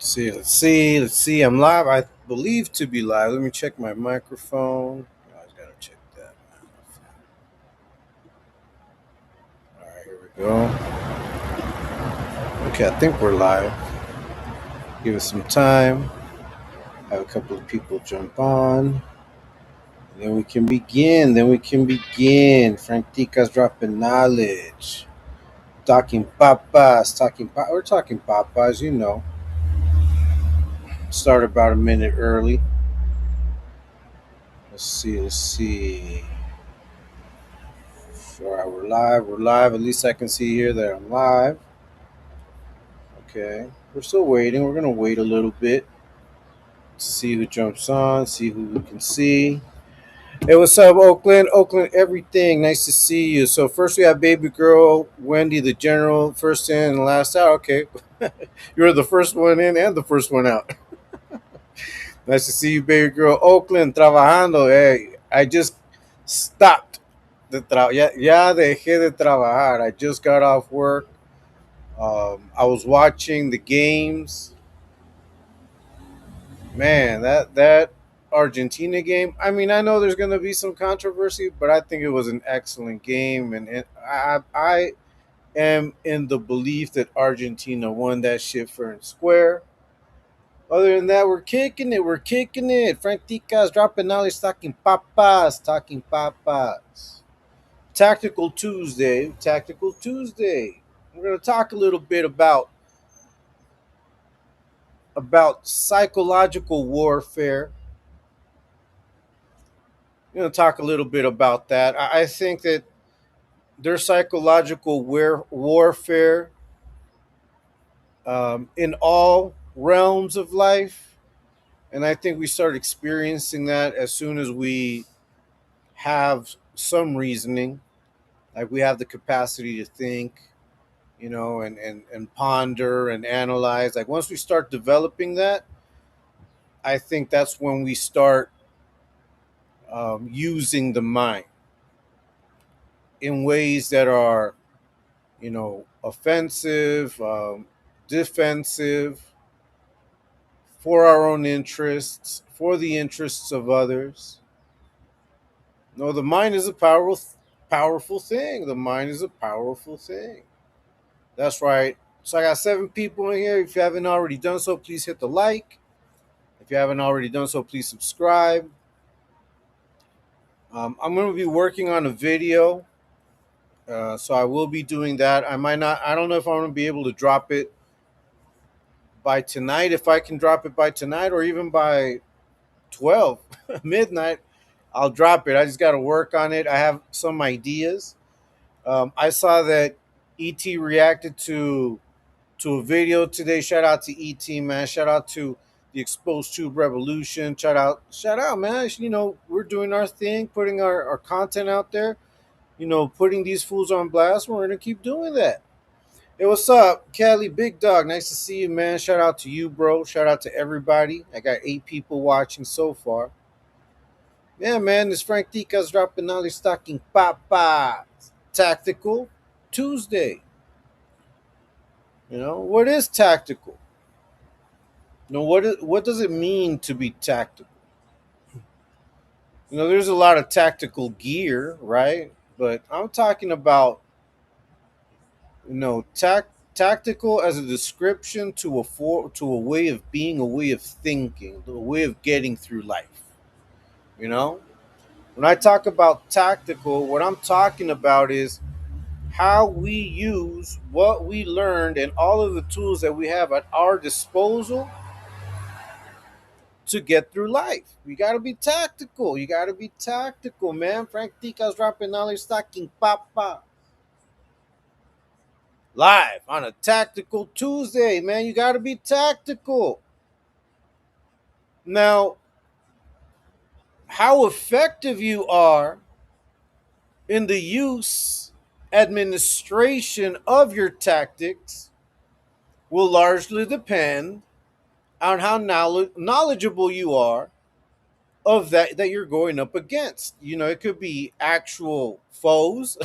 Let's see. I'm live. I believe to be live. Let me check my microphone. I just gotta check that. All right, here we go. Okay, I think we're live. Give us some time. Have a couple of people jump on. And then we can begin. Frank Tica's dropping knowledge. Talking papas. We're talking papas, you know. Start about a minute early. Let's see. All right, we're live. We're live. At least I can see here that I'm live. Okay. We're still waiting. We're gonna wait a little bit. See who jumps on. See who we can see. Hey, what's up, Oakland? Oakland, everything. Nice to see you. So first we have baby girl Wendy, the general, first in and last out. Okay, you're the first one in and the first one out. Nice to see you, baby girl. Oakland, trabajando. Hey, I just stopped. Ya dejé de trabajar. I just got off work. I was watching the games. Man, that Argentina game. I mean, I know there's going to be some controversy, but I think it was an excellent game, and I am in the belief that Argentina won that shit fair and square. Other than that, we're kicking it. We're kicking it. Frank Tica's dropping knowledge, talking papas, talking papas. Tactical Tuesday. Tactical Tuesday. We're going to talk a little bit about psychological warfare. Talk a little bit about that. I think that there's psychological warfare in all realms of life, and I think we start experiencing that as soon as we have some reasoning, like we have the capacity to think, and ponder and analyze. Like once we start developing that, I think that's when we start using the mind in ways that are, offensive, defensive, for our own interests, for the interests of others. No, the mind is a powerful thing. The mind is a powerful thing. That's right. So I got 7 people in here. If you haven't already done so, please hit the like. If you haven't already done so, please subscribe. I'm going to be working on a video, so I will be doing that. I might not. I don't know if I'm going to be able to drop it by tonight. If I can drop it by tonight, or even by 12 midnight, I'll drop it. I just got to work on it. I have some ideas. I saw that ET reacted to a video today. Shout out to ET, man. Shout out to the Exposed Tube Revolution. Shout out, man. We're doing our thing, putting our content out there. Putting these fools on blast. We're gonna keep doing that. Hey, what's up, Kelly? Big Dog. Nice to see you, man. Shout out to you, bro. Shout out to everybody. I got 8 people watching so far. Yeah, man. This Frank Tica's dropping all these stocking papa. Tactical Tuesday. What is tactical? What does it mean to be tactical? There's a lot of tactical gear, right? But I'm talking about tactical as a description to a way of being, a way of thinking, a way of getting through life. You know, when I talk about tactical, what I'm talking about is how we use what we learned and all of the tools that we have at our disposal to get through life. You got to be tactical. You got to be tactical, man. Frank Tica's dropping knowledge, stocking papa. Live on a tactical Tuesday, man. You got to be tactical. Now, how effective you are in the use, administration of your tactics will largely depend on how knowledgeable you are of that you're going up against. It could be actual foes,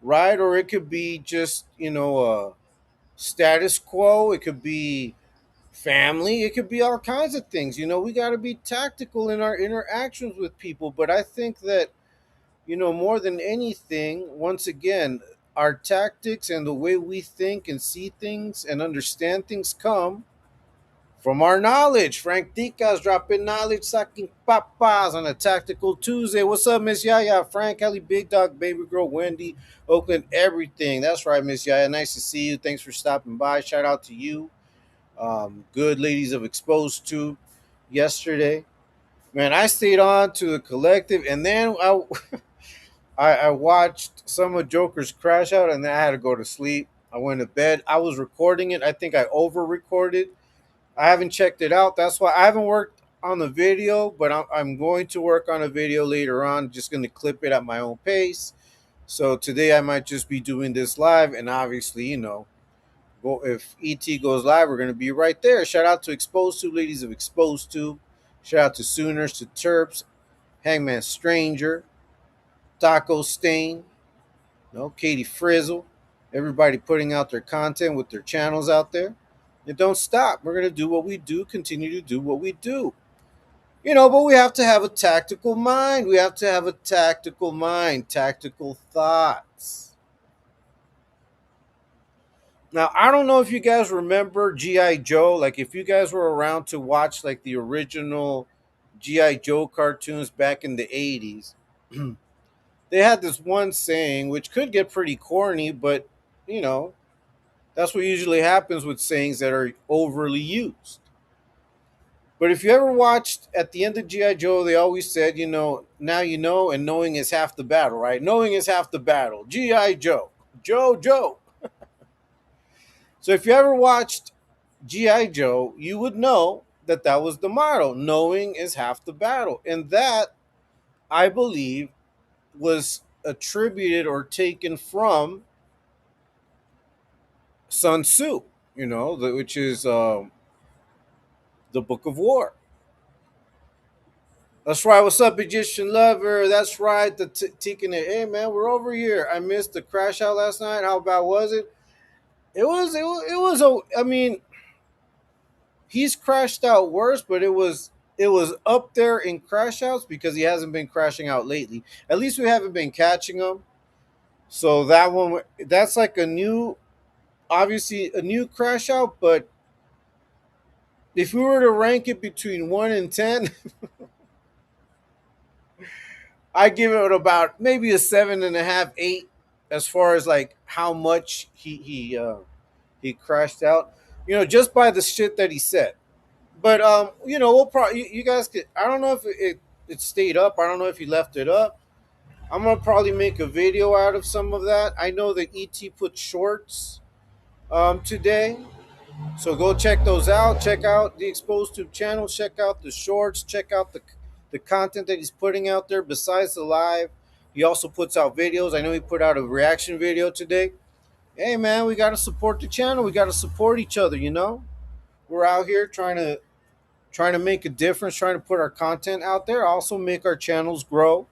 right? Or it could be just, status quo, it could be family, it could be all kinds of things. We got to be tactical in our interactions with people. But I think that, more than anything, once again, our tactics and the way we think and see things and understand things come from our knowledge. Frank Ticas dropping knowledge, sucking papas on a tactical Tuesday. What's up, Miss Yaya? Frank, Kelly, Big Dog, Baby Girl, Wendy, Oakland, everything. That's right, Miss Yaya. Nice to see you. Thanks for stopping by. Shout out to you. Good ladies of Exposed to yesterday. Man, I stayed on to the collective, and then I watched some of Joker's crash out, and then I had to go to sleep. I went to bed. I was recording it. I think I over recorded. I haven't checked it out. That's why I haven't worked on the video, but I'm going to work on a video later on. Just going to clip it at my own pace. So today I might just be doing this live, and obviously, if ET goes live, we're going to be right there. Shout out to Exposed to, ladies of Exposed to. Shout out to Sooners, to Terps, Hangman Stranger, Taco Stain, Katie Frizzle, everybody putting out their content with their channels out there. And don't stop. We're going to do what we do, continue to do what we do. But we have to have a tactical mind. We have to have a tactical mind, tactical thoughts. Now, I don't know if you guys remember G.I. Joe. Like, if you guys were around to watch, like, the original G.I. Joe cartoons back in the 80s, they had this one saying, which could get pretty corny, but, you know, that's what usually happens with sayings that are overly used. But if you ever watched at the end of G.I. Joe, they always said, now you know, and knowing is half the battle, right? Knowing is half the battle. G.I. Joe. Joe. So if you ever watched G.I. Joe, you would know that that was the motto. Knowing is half the battle. And that, I believe, was attributed or taken from Sun Tzu, which is the Book of War. That's right. What's up, Egyptian lover? That's right. The Talkin. Hey, man, we're over here. I missed the crash out last night. How bad was it? I mean, he's crashed out worse, but it was up there in crash outs because he hasn't been crashing out lately. At least we haven't been catching him. So that's like obviously a new crash out. But if we were to rank it between 1 and 10, I give it about maybe a 7.5, 8, as far as like how much he crashed out. Just by the shit that he said. But we'll probably you guys could. I don't know if it stayed up. I don't know if he left it up. I'm gonna probably make a video out of some of that. I know that ET put shorts today, so go check those out. Check out the Exposed Tube channel. Check out the shorts. Check out the content that he's putting out there. Besides the live, he also puts out videos. I know he put out a reaction video today. Hey man, we gotta support the channel. We gotta support each other. We're out here trying to make a difference, trying to put our content out there, also make our channels grow.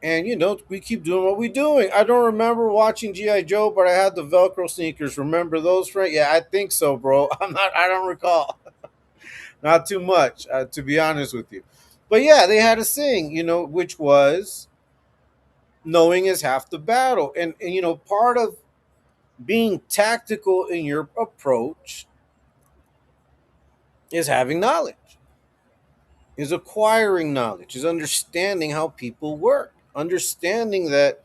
And we keep doing what we're doing. I don't remember watching G.I. Joe, but I had the Velcro sneakers. Remember those, Frank? Yeah, I think so, bro. I don't recall. Not too much, to be honest with you. But yeah, they had a saying, which was knowing is half the battle. And part of being tactical in your approach is having knowledge, is acquiring knowledge, is understanding how people work, understanding that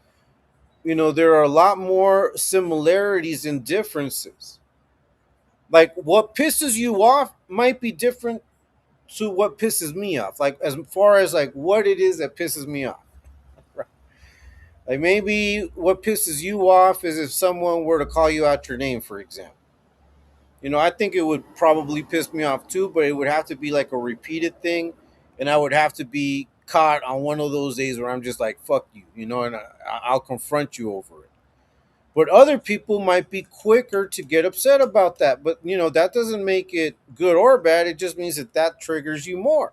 there are a lot more similarities and differences. Like what pisses you off might be different to what pisses me off. Like as far as like what it is that pisses me off. Right. Like maybe what pisses you off is if someone were to call you out your name, for example. I think it would probably piss me off too, but it would have to be like a repeated thing, and I would have to be caught on one of those days where I'm just like, fuck you, and I'll confront you over it. But other people might be quicker to get upset about that. But, that doesn't make it good or bad. It just means that triggers you more.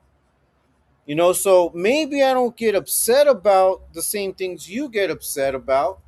So maybe I don't get upset about the same things you get upset about,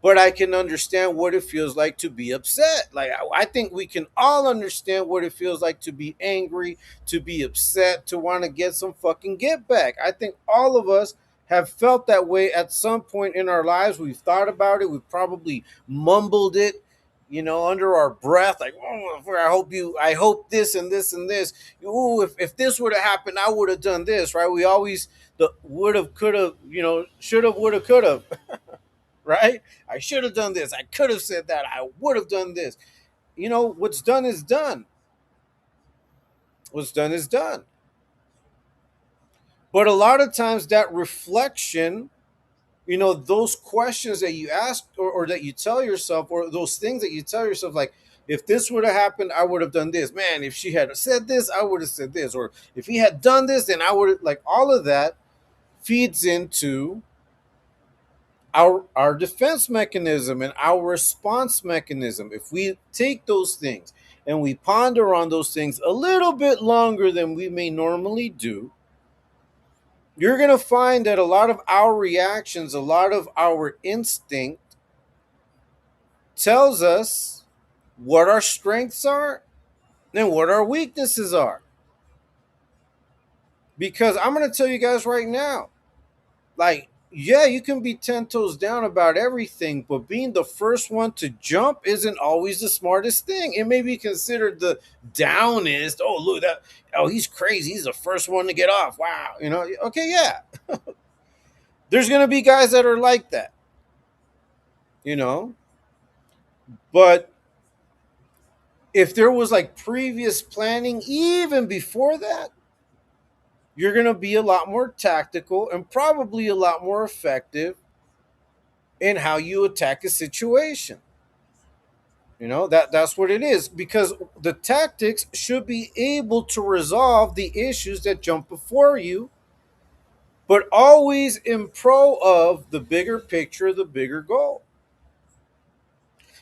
but I can understand what it feels like to be upset. Like I think we can all understand what it feels like to be angry, to be upset, to want to get some fucking get back. I think all of us have felt that way at some point in our lives. We've thought about it. We've probably mumbled it, under our breath, like, oh, I hope this and this and this. Ooh, if this would have happened, I would have done this, right? We always the would have, could have, should have, would have, could have, right? I should have done this. I could have said that. I would have done this. What's done is done. What's done is done. But a lot of times that reflection, those questions that you ask, or that you tell yourself, or those things that you tell yourself, like, if this would have happened, I would have done this. Man, if she had said this, I would have said this. Or if he had done this, then I would have, like, all of that feeds into our defense mechanism and our response mechanism. If we take those things and we ponder on those things a little bit longer than we may normally do, you're going to find that a lot of our reactions, a lot of our instinct tells us what our strengths are and what our weaknesses are. Because I'm going to tell you guys right now, like, yeah, you can be 10 toes down about everything, but being the first one to jump isn't always the smartest thing. It may be considered the downest. Oh, look, that. Oh, he's crazy. He's the first one to get off. Wow. Okay, yeah. There's going to be guys that are like that, you know? But if there was like previous planning, even before that, you're going to be a lot more tactical and probably a lot more effective in how you attack a situation. That's what it is, because the tactics should be able to resolve the issues that jump before you, but always in pro of the bigger picture, the bigger goal.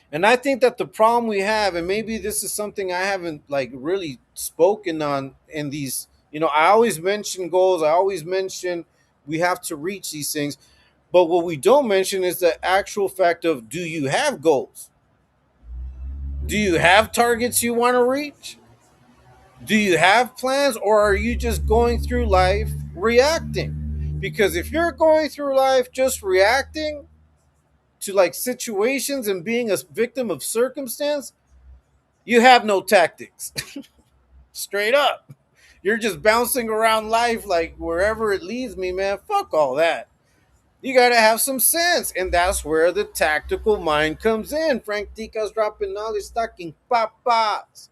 And I think that the problem we have, and maybe this is something I haven't like really spoken on in these, I always mention goals, I always mention we have to reach these things, but what we don't mention is the actual fact of, do you have goals? Do you have targets you want to reach? Do you have plans, or are you just going through life reacting? Because if you're going through life just reacting to like situations and being a victim of circumstance, you have no tactics. Straight up. You're just bouncing around life like wherever it leads me, man. Fuck all that. You got to have some sense. And that's where the tactical mind comes in. Frank Tica's dropping knowledge, stocking papas.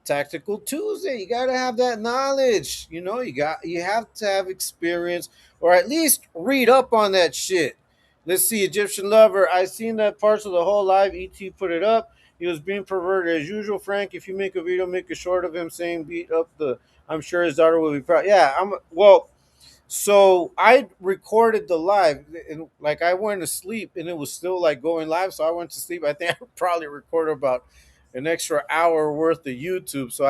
Tactical Tuesday. You got to have that knowledge. You have to have experience, or at least read up on that shit. Let's see, Egyptian Lover. I seen that parts of the whole live. ET put it up. He was being perverted as usual. Frank, if you make a video, make a short of him saying beat up the. I'm sure his daughter will be proud. Yeah, well. So I recorded the live, and like I went to sleep, and it was still like going live. So I went to sleep. I think I probably recorded about an extra hour worth of YouTube. So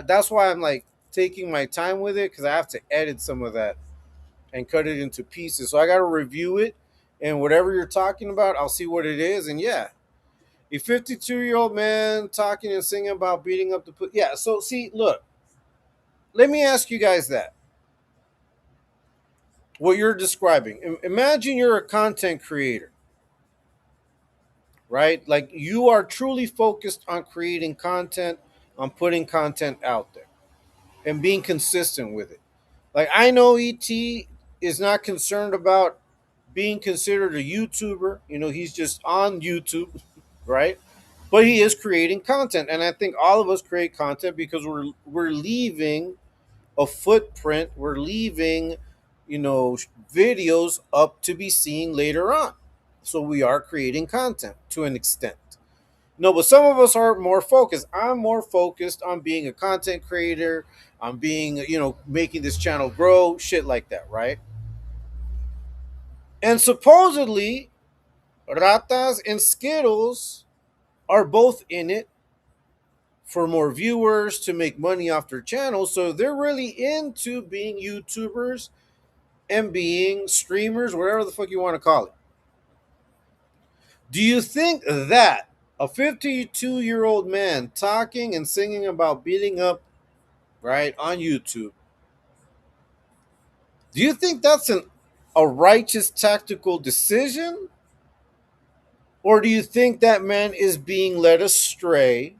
that's why I'm like taking my time with it, because I have to edit some of that and cut it into pieces. So I got to review it, and whatever you're talking about, I'll see what it is. And yeah, a 52-year-old man talking and singing about beating up the yeah. So see, look, let me ask you guys that. What you're describing. Imagine you're a content creator, right? Like you are truly focused on creating content, on putting content out there and being consistent with it. Like I know ET is not concerned about being considered a YouTuber. He's just on YouTube, right? But he is creating content, and I think all of us create content because we're leaving a footprint. We're leaving, videos up to be seen later on. So we are creating content to an extent. No, but some of us are more focused. I'm more focused on being a content creator, on being, making this channel grow, shit like that, right? And supposedly, Ratas and Skittles are both in it for more viewers, to make money off their channels. So they're really into being YouTubers and being streamers, whatever the fuck you want to call it. Do you think that a 52-year-old man talking and singing about beating up, right, on YouTube, do you think that's a righteous tactical decision? Or do you think that man is being led astray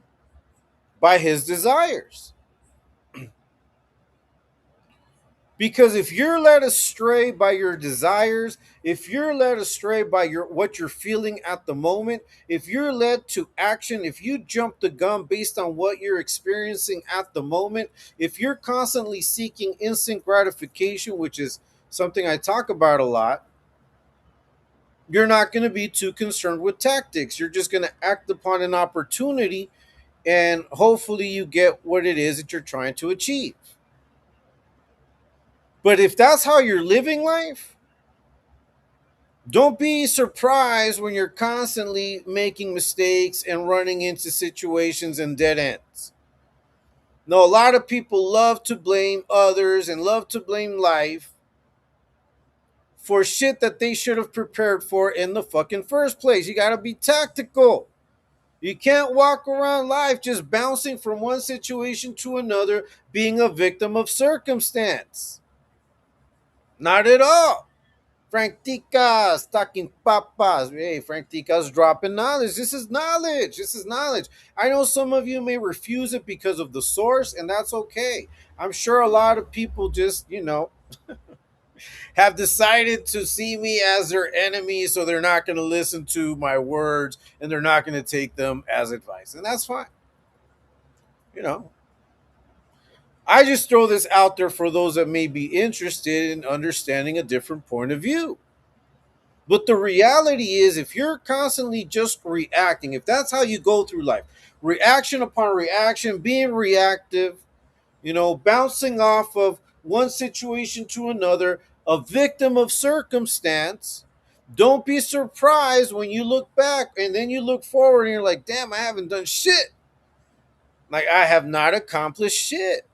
by his desires? Because if you're led astray by your desires, if you're led astray by your what you're feeling at the moment, if you're led to action, if you jump the gun based on what you're experiencing at the moment, if you're constantly seeking instant gratification, which is something I talk about a lot, you're not going to be too concerned with tactics. You're just going to act upon an opportunity, and hopefully you get what it is that you're trying to achieve. But if that's how you're living life, don't be surprised when you're constantly making mistakes and running into situations and dead ends. No, a lot of people love to blame others and love to blame life for shit that they should have prepared for in the fucking first place. You got to be tactical. You can't walk around life just bouncing from one situation to another, being a victim of circumstance. Not at all. Frank Tica's talking papas. Hey, Frank Tica's dropping knowledge. This is knowledge. This is knowledge. I know some of you may refuse it because of the source, and that's okay. I'm sure a lot of people just, have decided to see me as their enemy, so they're not going to listen to my words and they're not going to take them as advice. And that's fine. You know, I just throw this out there for those that may be interested in understanding a different point of view. But the reality is, if you're constantly just reacting, if that's how you go through life, reaction upon reaction, being reactive, bouncing off of one situation to another, a victim of circumstance, don't be surprised when you look back and then you look forward and you're like, damn, I haven't done shit. Like, I have not accomplished shit.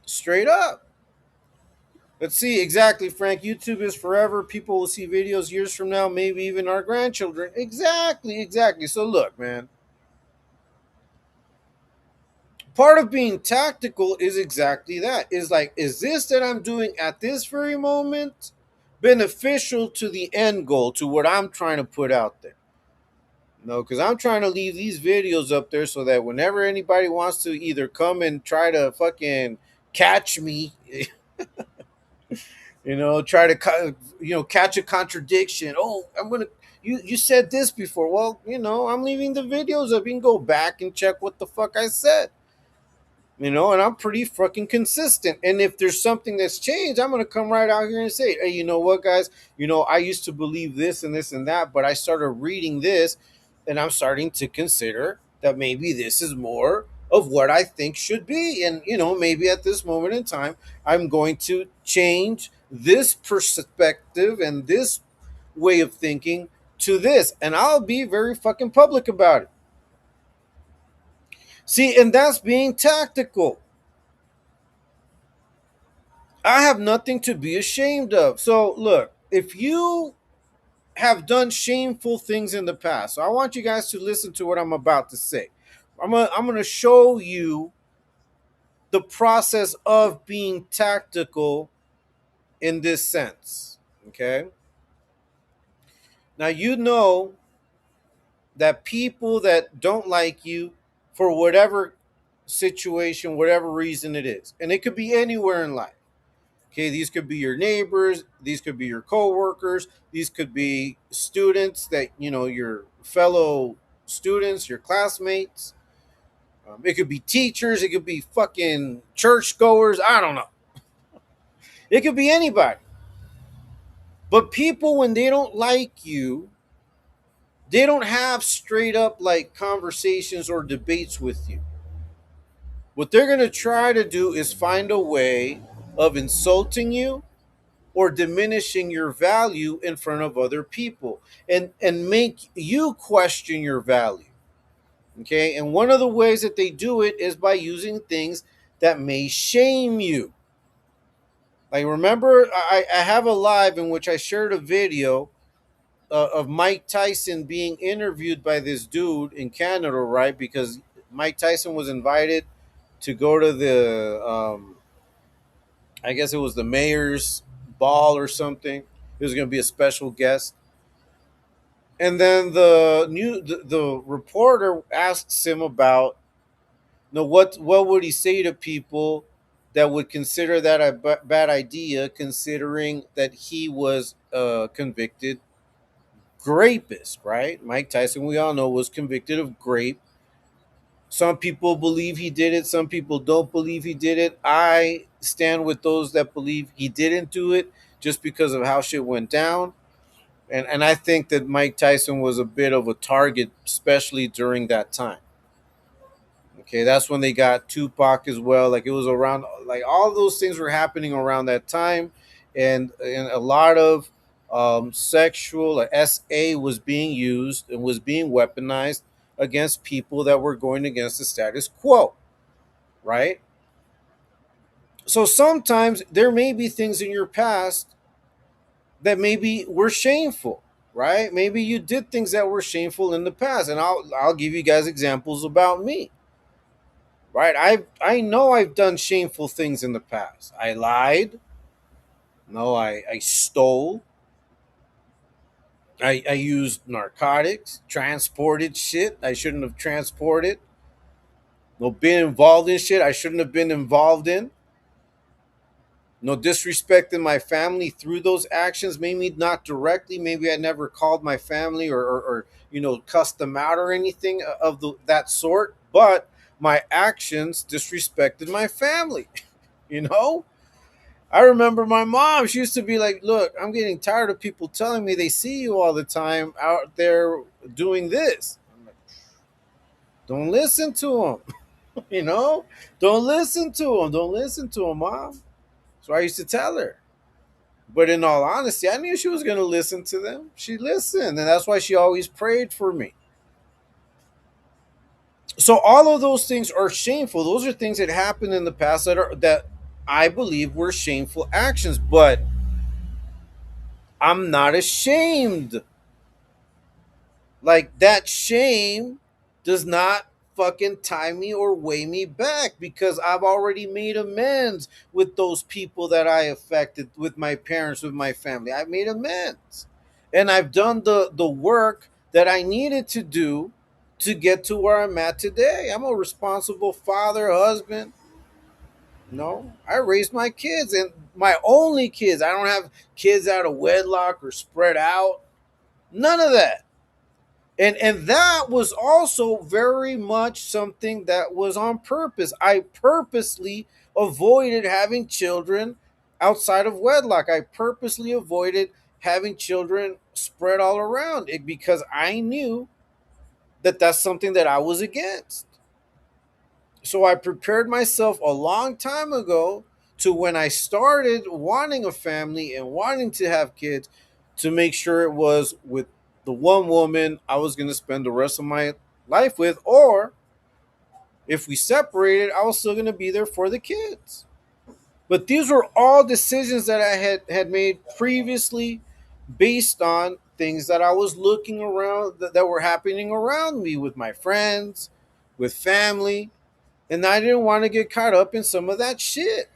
Straight up. Let's see, exactly, Frank. YouTube is forever. People will see videos years from now, maybe even our grandchildren. Exactly, exactly. So, look, man, part of being tactical is exactly that. Is like, is this that I'm doing at this very moment beneficial to the end goal, to what I'm trying to put out there? No, because I'm trying to leave these videos up there so that whenever anybody wants to either come and try to fucking catch me, try to catch a contradiction. Oh, I'm gonna. You said this before. Well, I'm leaving the videos up. You can go back and check what the fuck I said. And I'm pretty fucking consistent. And if there's something that's changed, I'm gonna come right out here and say, hey, you know what, guys? I used to believe this and this and that, but I started reading this, and I'm starting to consider that maybe this is more of what I think should be. And maybe at this moment in time, I'm going to change this perspective and this way of thinking to this, and I'll be very fucking public about it. See, and that's being tactical. I have nothing to be ashamed of. So, look, if you have done shameful things in the past, so I want you guys to listen to what I'm about to say. I'm gonna show you the process of being tactical in this sense. Okay. Now you know that people that don't like you for whatever situation, whatever reason it is, and it could be anywhere in life. Okay, these could be your neighbors, these could be your coworkers, these could be students that, your fellow students, your classmates. It could be teachers, it could be fucking churchgoers, I don't know. It could be anybody. But people, when they don't like you, they don't have straight up like conversations or debates with you. What they're going to try to do is find a way of insulting you or diminishing your value in front of other people, and make you question your value. Okay, and one of the ways that they do it is by using things that may shame you. Like, remember, I have a live in which I shared a video of Mike Tyson being interviewed by this dude in Canada, right? Because Mike Tyson was invited to go to the, I guess it was the mayor's ball or something. He was going to be a special guest, and then the reporter asks him about, what would he say to people that would consider that a bad idea, considering that he was a convicted rapist, right? Mike Tyson, we all know, was convicted of rape. Some people believe he did it. Some people don't believe he did it. I stand with those that believe he didn't do it, just because of how shit went down. And I think that Mike Tyson was a bit of a target, especially during that time. Okay, that's when they got Tupac as well. Like, it was around, like, all those things were happening around that time, and a lot of sexual, like, SA was being used and was being weaponized against people that were going against the status quo, right? So sometimes there may be things in your past that maybe were shameful, right? Maybe you did things that were shameful in the past, and I'll give you guys examples about me. Right? I know I've done shameful things in the past. I lied. No, I stole. I used narcotics, transported shit I shouldn't have transported. No, been involved in shit I shouldn't have been involved in. No, disrespecting my family through those actions. Maybe not directly. Maybe I never called my family, or cussed them out or anything of that sort. But my actions disrespected my family. You know, I remember my mom. She used to be like, "Look, I'm getting tired of people telling me they see you all the time out there doing this." I'm like, don't listen to them. You know, don't listen to them. Don't listen to them, mom. So I used to tell her. But in all honesty, I knew she was going to listen to them. She listened, and that's why she always prayed for me. So all of those things are shameful. Those are things that happened in the past that I believe were shameful actions, but I'm not ashamed. Like, that shame does not fucking tie me or weigh me back, because I've already made amends with those people that I affected, with my parents, with my family. I've made amends. And I've done the work that I needed to do to get to where I'm at today. I'm a responsible father, husband. No, I raised my kids, and my only kids. I don't have kids out of wedlock or spread out. None of that. And that was also very much something that was on purpose. I purposely avoided having children outside of wedlock. I purposely avoided having children spread all around it, because I knew that that's something that I was against. So I prepared myself a long time ago, to when I started wanting a family and wanting to have kids, to make sure it was with the one woman I was going to spend the rest of my life with, or if we separated, I was still going to be there for the kids. But these were all decisions that I had made previously, based on things that I was looking around, that were happening around me, with my friends, with family, and I didn't want to get caught up in some of that shit.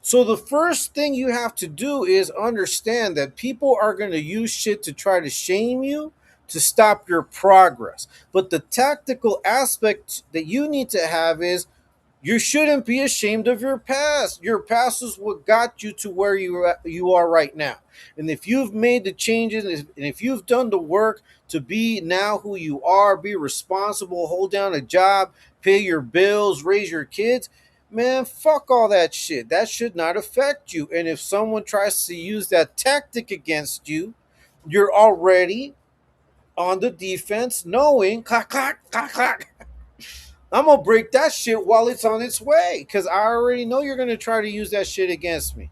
So the first thing you have to do is understand that people are going to use shit to try to shame you, to stop your progress. But the tactical aspect that you need to have is, you shouldn't be ashamed of your past. Your past is what got you to where you are right now. And if you've made the changes, and if you've done the work to be now who you are, be responsible, hold down a job, pay your bills, raise your kids, man, fuck all that shit. That should not affect you. And if someone tries to use that tactic against you, you're already on the defense, knowing, clack, clack, clack, clack, I'm gonna break that shit while it's on its way, because I already know you're gonna try to use that shit against me.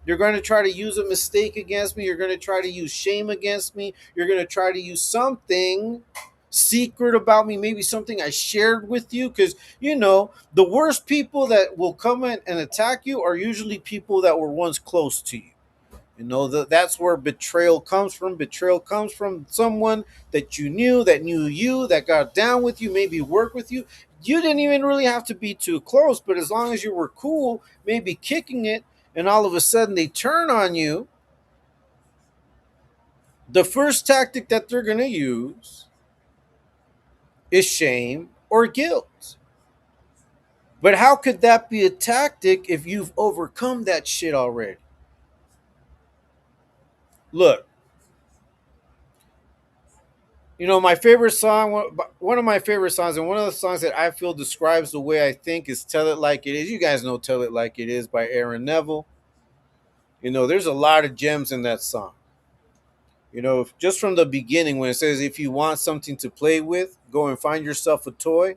You're gonna try to use a mistake against me. You're gonna try to use shame against me. You're gonna try to use something secret about me, maybe something I shared with you, because the worst people that will come in and attack you are usually people that were once close to you. That's where betrayal comes from. Betrayal comes from someone that you knew, that got down with you, maybe worked with you. You didn't even really have to be too close, but as long as you were cool, maybe kicking it, and all of a sudden they turn on you, the first tactic that they're going to use is shame or guilt. But how could that be a tactic if you've overcome that shit already? Look, my favorite song, one of my favorite songs, and one of the songs that I feel describes the way I think is Tell It Like It Is. You guys know Tell It Like It Is by Aaron Neville. There's a lot of gems in that song. Just from the beginning when it says, if you want something to play with, go and find yourself a toy.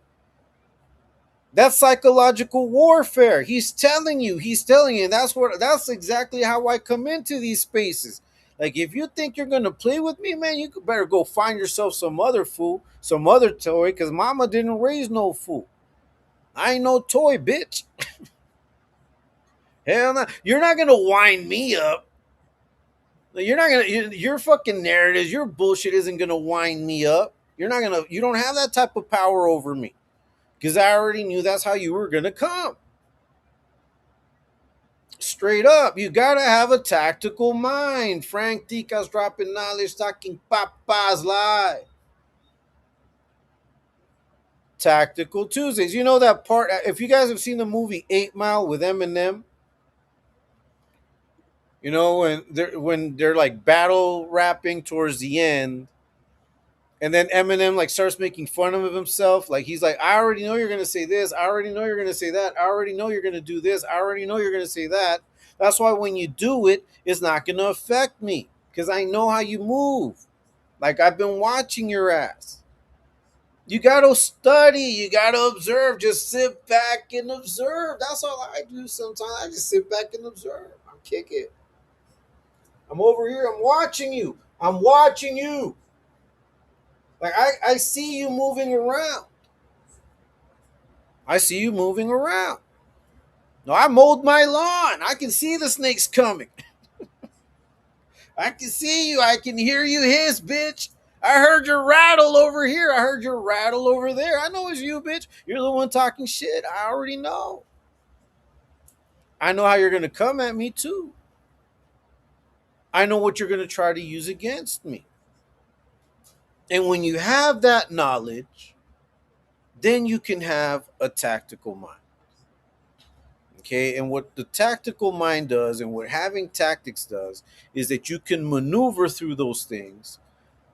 That's psychological warfare. He's telling you, and that's exactly how I come into these spaces. Like, if you think you're gonna play with me, man, you better go find yourself some other fool, some other toy, because mama didn't raise no fool. I ain't no toy, bitch. Hell no. You're not gonna wind me up. You're not gonna your fucking narratives, your bullshit isn't gonna wind me up. You don't have that type of power over me. Because I already knew that's how you were gonna come. Straight up, you gotta have a tactical mind. Frank Tica's dropping knowledge, talking papas live. Tactical Tuesdays. You know that part? If you guys have seen the movie 8 Mile with Eminem, when they're like battle rapping towards the end, and then Eminem like starts making fun of himself. Like, he's like, I already know you're gonna say this. I already know you're gonna say that. I already know you're gonna do this. I already know you're gonna say that. That's why when you do it, it's not gonna affect me because I know how you move. Like, I've been watching your ass. You gotta study. You gotta observe. Just sit back and observe. That's all I do sometimes. I just sit back and observe. I'm kicking. I'm over here. I'm watching you. I'm watching you. Like, I see you moving around. I see you moving around. No, I mowed my lawn. I can see the snakes coming. I can see you. I can hear you hiss, bitch. I heard your rattle over here. I heard your rattle over there. I know it's you, bitch. You're the one talking shit. I already know. I know how you're going to come at me, too. I know what you're going to try to use against me. And when you have that knowledge, then you can have a tactical mind. Okay, and what the tactical mind does and what having tactics does is that you can maneuver through those things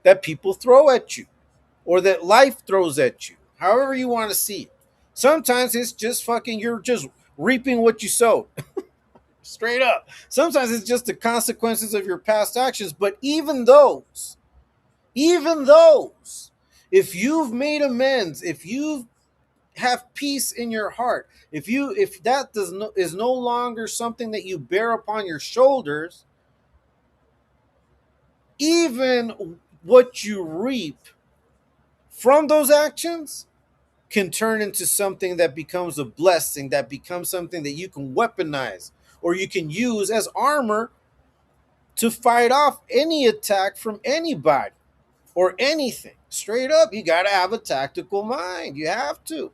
that people throw at you or that life throws at you, however you want to see it. Sometimes it's just fucking, you're just reaping what you sowed. Straight up. Sometimes it's just the consequences of your past actions, but even those, if you've made amends, if you have peace in your heart, if that is no longer something that you bear upon your shoulders, even what you reap from those actions can turn into something that becomes a blessing, that becomes something that you can weaponize or you can use as armor to fight off any attack from anybody or anything. Straight up, you got to have a tactical mind. You have to.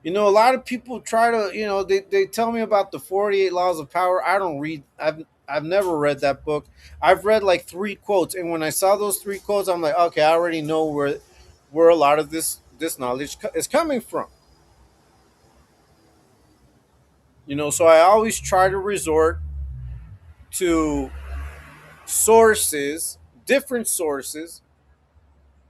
A lot of people try to, they tell me about the 48 Laws of Power. I don't read, I've never read that book. I've read like three quotes. And when I saw those three quotes, I'm like, okay, I already know where a lot of this knowledge is coming from. So I always try to resort to sources, different sources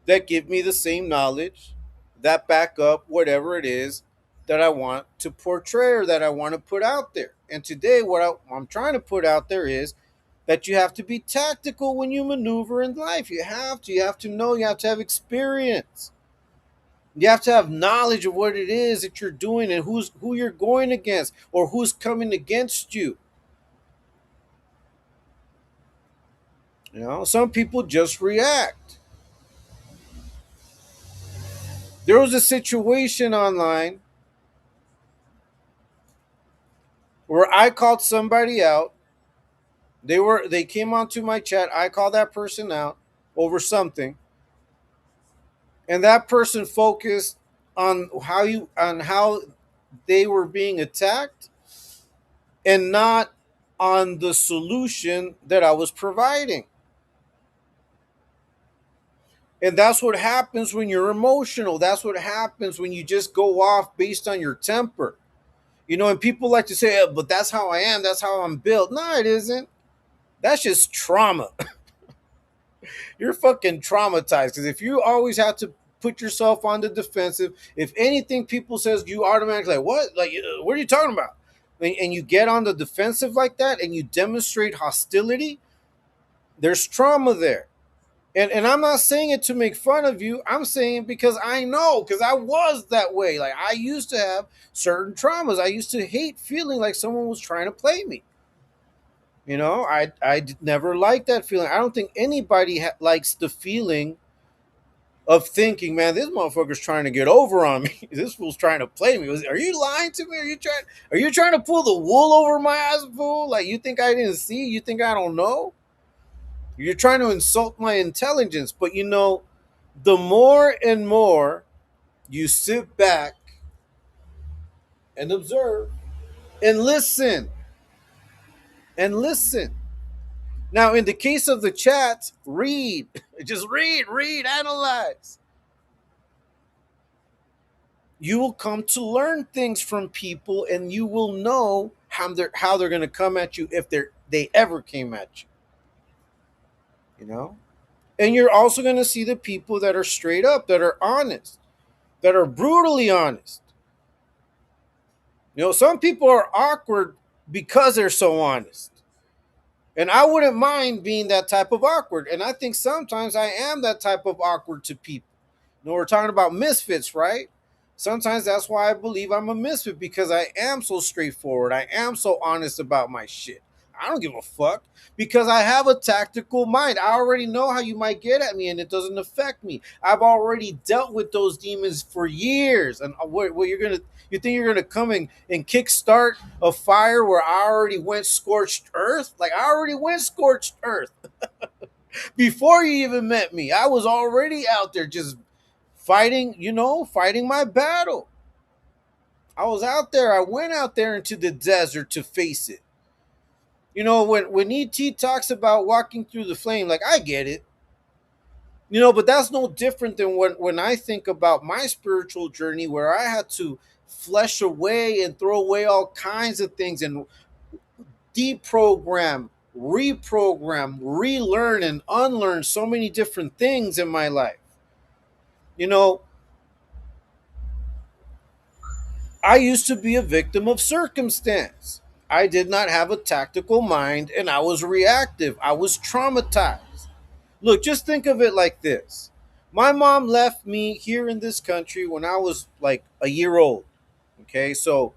that give me the same knowledge, that back up whatever it is that I want to portray or that I want to put out there. And today, I'm trying to put out there is that you have to be tactical when you maneuver in life. You have to. You have to know. You have to have experience. You have to have knowledge of what it is that you're doing and who you're going against or who's coming against you. Some people just react. There was a situation online where I called somebody out. They came onto my chat. I called that person out over something, and that person focused on how they were being attacked and not on the solution that I was providing. And that's what happens when you're emotional. That's what happens when you just go off based on your temper. And people like to say, but that's how I am. That's how I'm built. No, it isn't. That's just trauma. You're fucking traumatized because if you always have to put yourself on the defensive, if anything people says, you automatically like, what? Like, what are you talking about? And you get on the defensive like that and you demonstrate hostility, there's trauma there. And I'm not saying it to make fun of you. I'm saying it because I know, because I was that way. Like, I used to have certain traumas. I used to hate feeling like someone was trying to play me. I never liked that feeling. I don't think anybody likes the feeling of thinking, man, this motherfucker's trying to get over on me. This fool's trying to play me. Are you lying to me? Are you trying to pull the wool over my ass, fool? Like, you think I didn't see? You think I don't know? You're trying to insult my intelligence. But the more and more you sit back and observe and listen and listen. Now, in the case of the chat, read. Just read, analyze. You will come to learn things from people, and you will know how they're going to come at you if they ever came at you. You know, and you're also going to see the people that are straight up, that are honest, that are brutally honest. Some people are awkward because they're so honest. And I wouldn't mind being that type of awkward. And I think sometimes I am that type of awkward to people. We're talking about misfits, right? Sometimes that's why I believe I'm a misfit, because I am so straightforward. I am so honest about my shit. I don't give a fuck because I have a tactical mind. I already know how you might get at me and it doesn't affect me. I've already dealt with those demons for years. And you think you're gonna come and kickstart a fire where I already went scorched earth? Like, I already went scorched earth before you even met me. I was already out there just fighting my battle. I was out there. I went out there into the desert to face it. When ET talks about walking through the flame, like, I get it. But that's no different than when I think about my spiritual journey, where I had to flesh away and throw away all kinds of things and deprogram, reprogram, relearn, and unlearn so many different things in my life. You know, I used to be a victim of circumstance. I did not have a tactical mind and I was reactive. I was traumatized. Look, just think of it like this. My mom left me here in this country when I was like a year old. Okay, so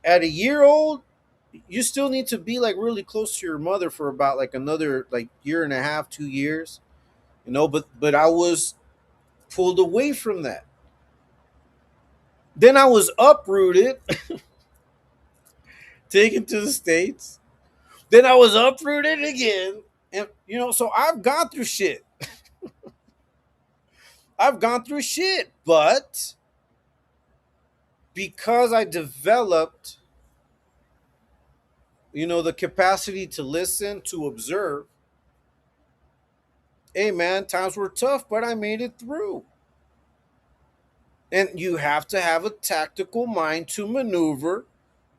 at a year old, you still need to be like really close to your mother for about like another like year and a half, 2 years. But I was pulled away from that. Then I was uprooted, taken to the States. Then I was uprooted again. And so I've gone through shit. I've gone through shit, but because I developed, the capacity to listen, to observe, hey man, times were tough, but I made it through. And you have to have a tactical mind to maneuver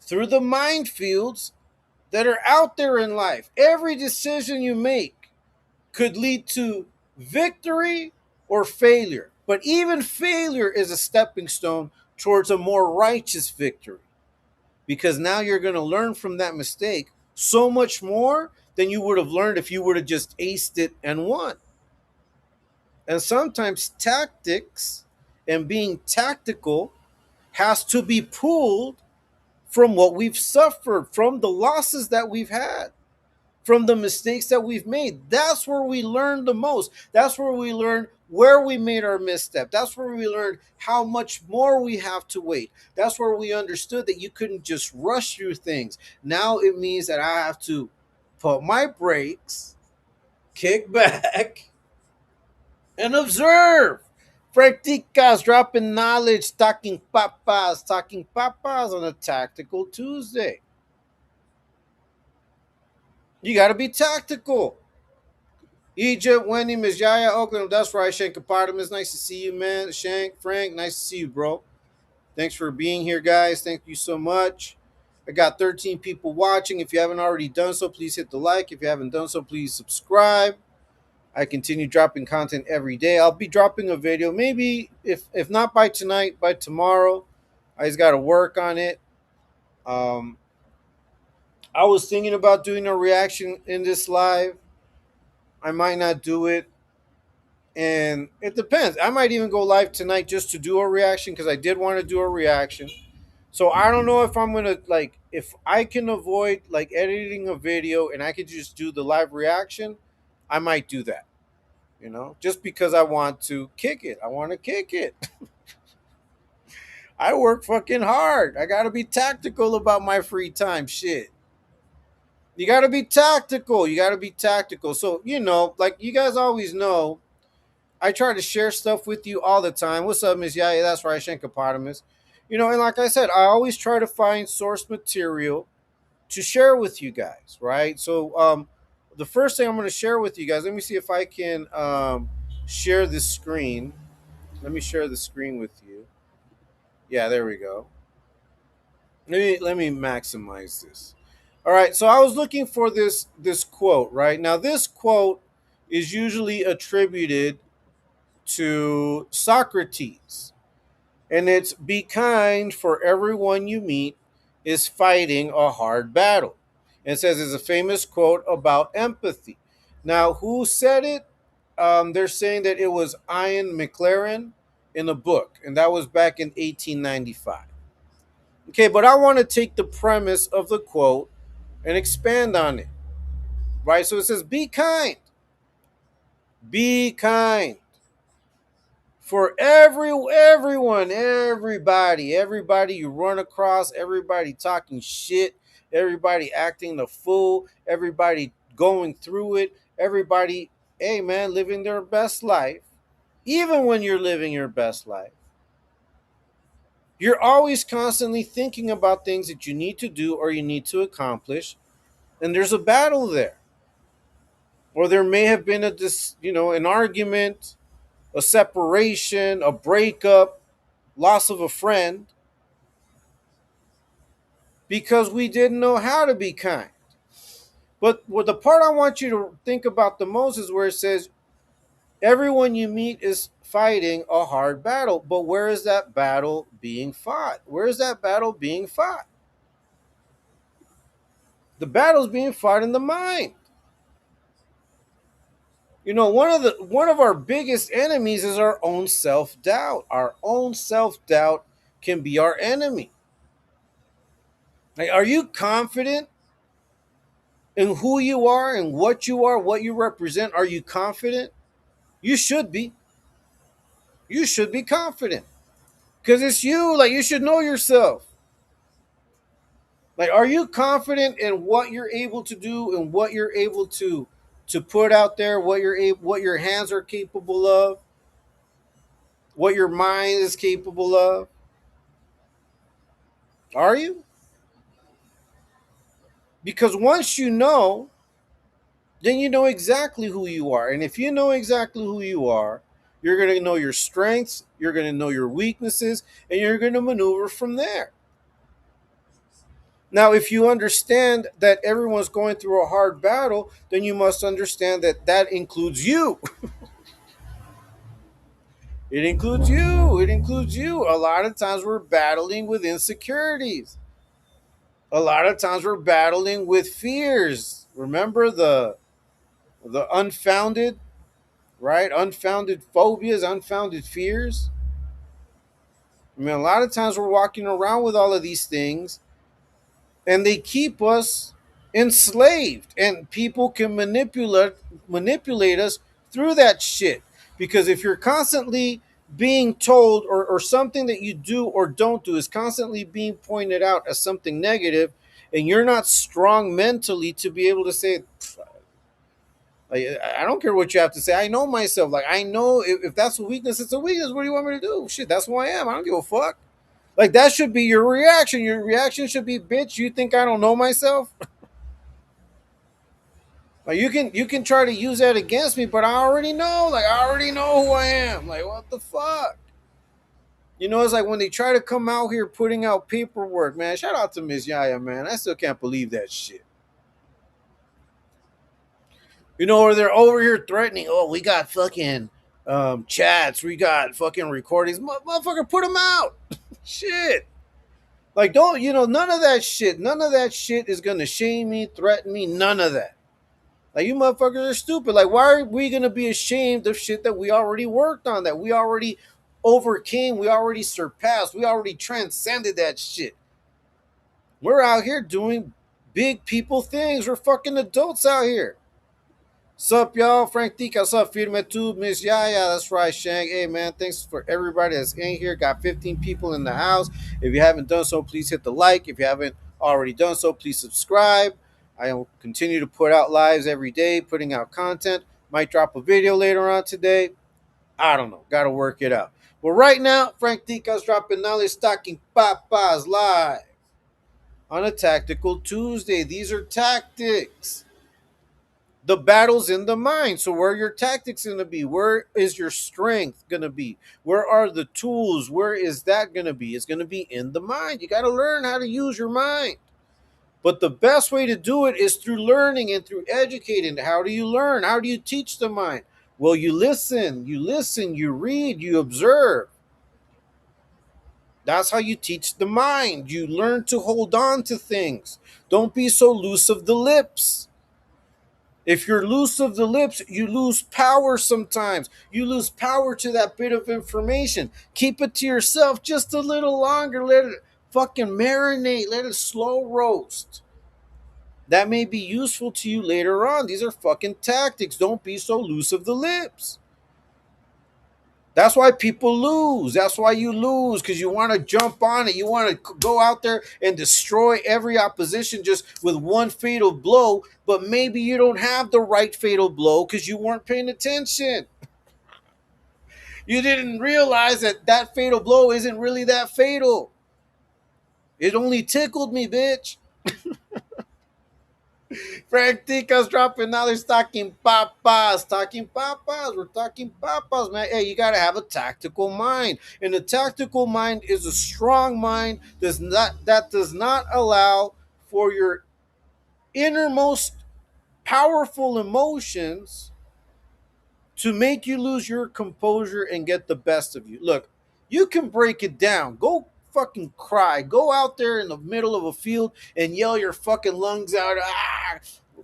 through the minefields that are out there in life. Every decision you make could lead to victory or failure. But even failure is a stepping stone towards a more righteous victory. Because now you're going to learn from that mistake so much more than you would have learned if you would have just aced it and won. And sometimes tactics and being tactical has to be pulled from what we've suffered, from the losses that we've had, from the mistakes that we've made. That's where we learn the most. That's where we learn where we made our misstep. That's where we learned how much more we have to wait. That's where we understood that you couldn't just rush through things. Now it means that I have to put my brakes, kick back, and observe. Practicas, dropping knowledge, talking papas on a tactical Tuesday. You got to be tactical. Egypt, Wendy, Miss Yaya, Oakland. That's right, Shank Apartments. Nice to see you, man. Shank, Frank, nice to see you, bro. Thanks for being here, guys. Thank you so much. I got 13 people watching. If you haven't already done so, please hit the like. If you haven't done so, please subscribe. I continue dropping content every day. I'll be dropping a video, maybe if not by tonight, by tomorrow. I just got to work on it. Um, I was thinking about doing a reaction in this live. I might not do it, and it depends. I might even go live tonight just to do a reaction because I did want to do a reaction. So I don't know if I'm gonna like if I can avoid like editing a video and I could just do the live reaction. I might do that. Just because I want to kick it. I want to kick it. I work fucking hard. I gotta be tactical about my free time. Shit. You gotta be tactical. You gotta be tactical. So, like you guys always know, I try to share stuff with you all the time. What's up, Miss Yaya? That's right, Shankopotamus. And like I said, I always try to find source material to share with you guys, right? So the first thing I'm gonna share with you guys, let me see if I can share this screen. Let me share the screen with you. Yeah, there we go. Let me maximize this. All right, so I was looking for this quote, right? Now this quote is usually attributed to Socrates, and it's be kind, for everyone you meet is fighting a hard battle. And it says it's a famous quote about empathy. Now, who said it? They're saying that it was Ian McLaren in a book, and that was back in 1895. Okay, but I want to take the premise of the quote and expand on it, right? So it says, be kind for everyone, everybody you run across, everybody talking shit, everybody acting the fool, everybody going through it, everybody, hey man, living their best life. Even when you're living your best life, you're always constantly thinking about things that you need to do or you need to accomplish, and there's a battle there. Or there may have been an argument, a separation, a breakup, loss of a friend, because we didn't know how to be kind. But what the part I want you to think about the most is where it says everyone you meet is fighting a hard battle. But where is that battle being fought? Where is that battle being fought? The battle's being fought in the mind. One of our biggest enemies is our own self-doubt. Our own self-doubt can be our enemy. Like, are you confident in who you are and what you are, what you represent? Are you confident? You should be. You should be confident. Because it's you. Like, you should know yourself. Like, are you confident in what you're able to do and what you're able to put out there, what your hands are capable of, what your mind is capable of? Are you? Because once you know, then you know exactly who you are. And if you know exactly who you are, you're going to know your strengths, you're going to know your weaknesses, and you're going to maneuver from there. Now, if you understand that everyone's going through a hard battle, then you must understand that that includes you. It includes you. It includes you. A lot of times we're battling with insecurities. A lot of times we're battling with fears. Remember the unfounded, right? Unfounded phobias, unfounded fears. I mean, a lot of times we're walking around with all of these things, and they keep us enslaved, and people can manipulate us through that shit. Because if you're constantly being told, or something that you do or don't do is constantly being pointed out as something negative, and you're not strong mentally to be able to say, like, I don't care what you have to say. I know myself. Like, I know if that's a weakness, it's a weakness. What do you want me to do? Shit, that's who I am. I don't give a fuck. Like, that should be your reaction. Your reaction should be, bitch, you think I don't know myself? Like, you can try to use that against me, but I already know. Like, I already know who I am. Like, what the fuck? It's like when they try to come out here putting out paperwork, man. Shout out to Miss Yaya, man. I still can't believe that shit. Or they're over here threatening, oh, we got fucking chats, we got fucking recordings. Motherfucker, put them out. Shit. Like, don't, none of that shit. None of that shit is going to shame me, threaten me. None of that. Like, you motherfuckers are stupid. Like, why are we going to be ashamed of shit that we already worked on, that we already overcame, we already surpassed, we already transcended that shit? We're out here doing big people things. We're fucking adults out here. Sup, y'all? Frank Tika, sup, Firme Tube, Miss Yaya. That's right, Shang. Hey, man, thanks for everybody that's in here. Got 15 people in the house. If you haven't done so, please hit the like. If you haven't already done so, please subscribe. I will continue to put out lives every day, putting out content. Might drop a video later on today. I don't know. Got to work it out. But right now, Frank Tika's dropping knowledge stocking papas live on a Tactical Tuesday. These are tactics. The battle's in the mind. So where are your tactics going to be? Where is your strength going to be? Where are the tools? Where is that going to be? It's going to be in the mind. You got to learn how to use your mind. But the best way to do it is through learning and through educating. How do you learn? How do you teach the mind? Well, you listen, you read, you observe. That's how you teach the mind. You learn to hold on to things. Don't be so loose of the lips. If you're loose of the lips, you lose power sometimes. You lose power to that bit of information. Keep it to yourself just a little longer. Let it fucking marinate. Let it slow roast. That may be useful to you later on. These are fucking tactics. Don't be so loose of the lips. That's why people lose. That's why you lose, because you want to jump on it. You want to go out there and destroy every opposition just with one fatal blow, but maybe you don't have the right fatal blow because you weren't paying attention. You didn't realize that fatal blow isn't really that fatal. It only tickled me, bitch. Frank Tica's dropping knowledge, talking papas. Talking papas. We're talking papas, man. Hey, you got to have a tactical mind. And a tactical mind is a strong mind that does not allow for your innermost powerful emotions to make you lose your composure and get the best of you. Look, you can break it down. Go fucking cry. Go out there in the middle of a field and yell your fucking lungs out. Ah,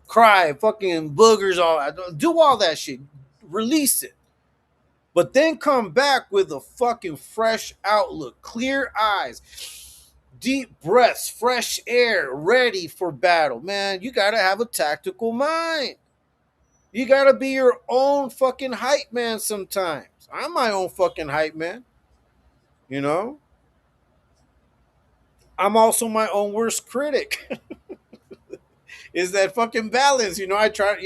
cry, fucking boogers, all do all that shit. Release it. But then come back with a fucking fresh outlook, clear eyes, deep breaths, fresh air, ready for battle. Man, you got to have a tactical mind. You gotta be your own fucking hype man sometimes. I'm my own fucking hype man. You know? I'm also my own worst critic. Is that fucking balance? I try,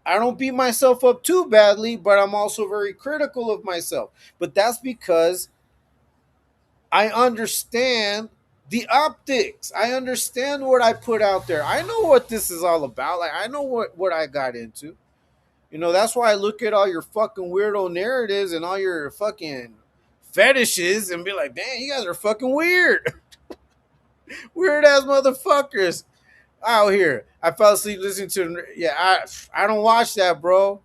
I don't beat myself up too badly, but I'm also very critical of myself. But that's because I understand the optics. I understand what I put out there. I know what this is all about. Like, I know what I got into. That's why I look at all your fucking weirdo narratives and all your fucking fetishes and be like, damn, you guys are fucking weird. Weird ass motherfuckers out here. I fell asleep listening to, yeah, I don't watch that, bro.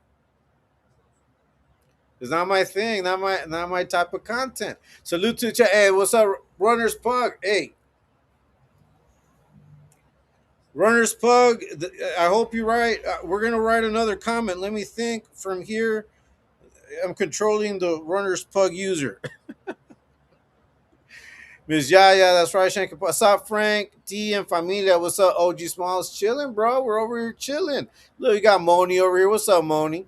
It's not my thing, not my type of content. Salute to the chat. Hey, what's up, Runners Pug? Hey, Runners Pug. I hope you write. We're gonna write another comment. Let me think from here. I'm controlling the Runners Pug user. Miss Yaya, that's right, Shank. What's up, Frank? T and Familia. What's up, OG Smalls? Chilling, bro. We're over here chilling. Look, you got Moni over here. What's up, Moni?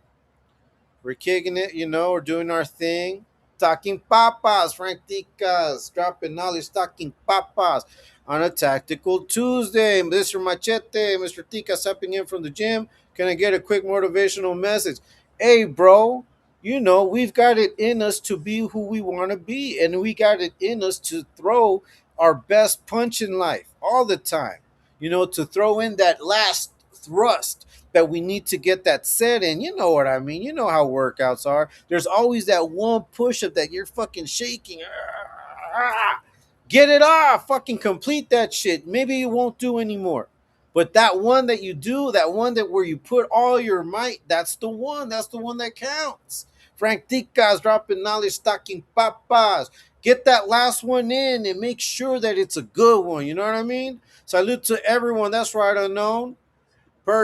We're kicking it, we're doing our thing. Talking papas, Frank Ticas, dropping knowledge, talking papas on a tactical Tuesday. Mr. Machete, Mr. Tica stepping in from the gym. Can I get a quick motivational message? Hey, bro, we've got it in us to be who we want to be, and we got it in us to throw our best punch in life all the time. To throw in that last thrust that we need to get that set in. You know what I mean? You know how workouts are. There's always that one push up that you're fucking shaking. Get it off. Fucking complete that shit. Maybe you won't do anymore. But that one that you do, that one that where you put all your might, that's the one. That's the one that counts. Frank Ticas dropping knowledge, stocking papas. Get that last one in and make sure that it's a good one. You know what I mean? Salute to everyone. That's right, unknown.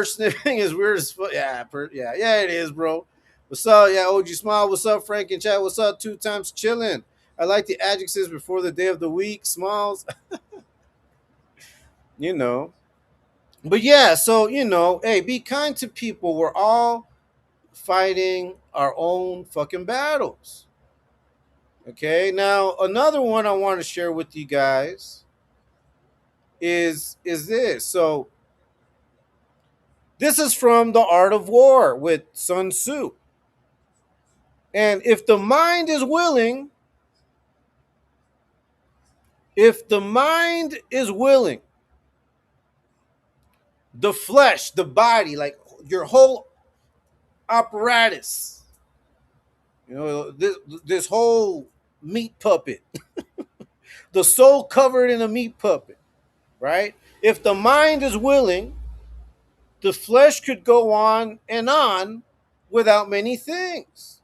Sniffing is weird as fuck. Yeah, it is, bro. What's up? Yeah, OG Smile. What's up, Frank and Chat? What's up? 2 times chilling. I like the adjectives before the day of the week. Smiles, you know. But yeah, so hey, be kind to people. We're all fighting our own fucking battles. Okay. Now, another one I want to share with you guys is this. So this is from The Art of War with Sun Tzu. And if the mind is willing, the flesh, the body, like your whole apparatus, this whole meat puppet, the soul covered in a meat puppet, right? If the mind is willing, the flesh could go on and on without many things.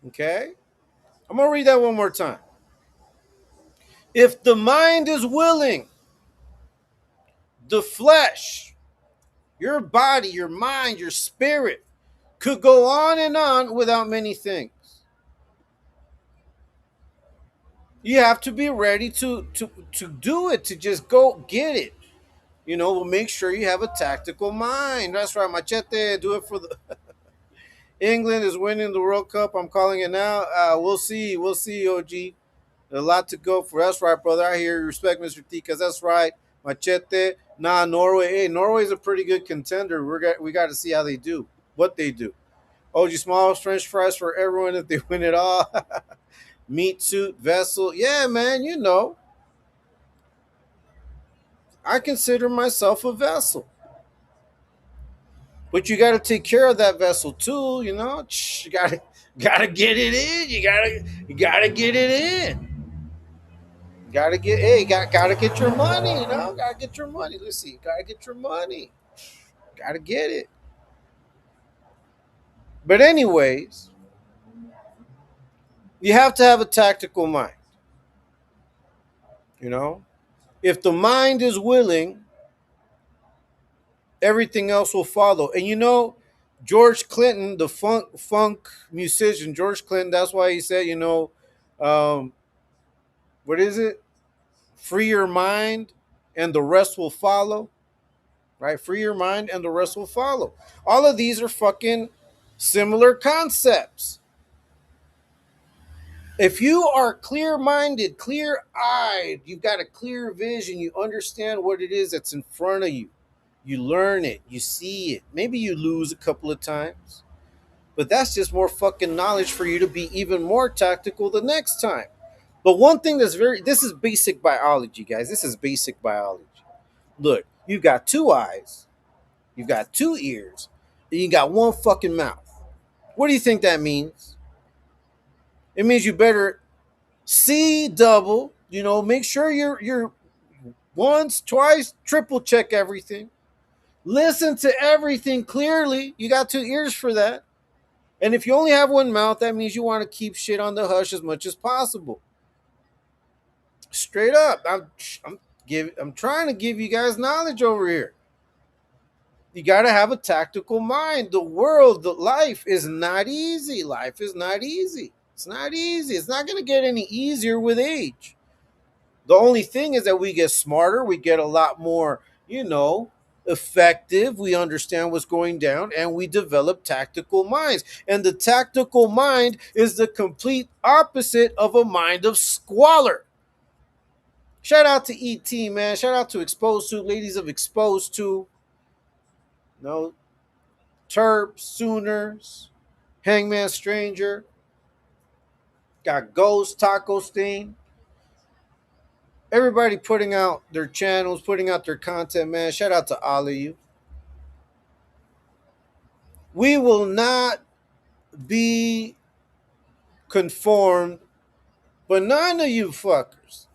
Okay? I'm going to read that one more time. If the mind is willing, the flesh, your body, your mind, your spirit could go on and on without many things. You have to be ready to do it, to just go get it. We'll make sure you have a tactical mind. That's right, Machete. Do it for the England is winning the World Cup. I'm calling it now. We'll see. We'll see, OG. A lot to go for. That's right, brother. I hear you. Respect Mr. T, because that's right. Machete. Nah, Norway. Hey, Norway's a pretty good contender. We got to see how they do, what they do. OG Smalls, French fries for everyone if they win it all. Meat suit, vessel. Yeah, man, I consider myself a vessel. But you got to take care of that vessel too, You gotta get it in. You gotta get it in. Gotta get your money, Gotta get your money. Let's see, gotta get your money. Gotta get it. But anyways, you have to have a tactical mind. If the mind is willing, everything else will follow. And George Clinton, the funk musician, George Clinton, that's why he said, um, what is it? Free your mind and the rest will follow. Right? Free your mind and the rest will follow. All of these are fucking similar concepts. If you are clear-minded, clear-eyed, you've got a clear vision, you understand what it is that's in front of you. You learn it, you see it. Maybe you lose a couple of times. But that's just more fucking knowledge for you to be even more tactical the next time. But one thing this is basic biology, guys. This is basic biology. Look, you've got 2 eyes, you've got 2 ears, and you got 1 fucking mouth. What do you think that means? It means you better see double, make sure you're once, twice, triple check everything. Listen to everything clearly. You got 2 ears for that. And if you only have 1 mouth, that means you want to keep shit on the hush as much as possible. Straight up. I'm trying to give you guys knowledge over here. You got to have a tactical mind. The world, the life is not easy. Life is not easy. It's not easy. It's not going to get any easier with age. The only thing is that we get smarter, we get a lot more, effective. We understand what's going down and we develop tactical minds. And the tactical mind is the complete opposite of a mind of squalor. Shout out to ET, man. Shout out to Exposed to, ladies of Exposed to, no, Terps, Sooners, Hangman Stranger, got Ghost, Taco Stain. Everybody putting out their channels, putting out their content, man. Shout out to all of you. We will not be conformed, but none of you fuckers.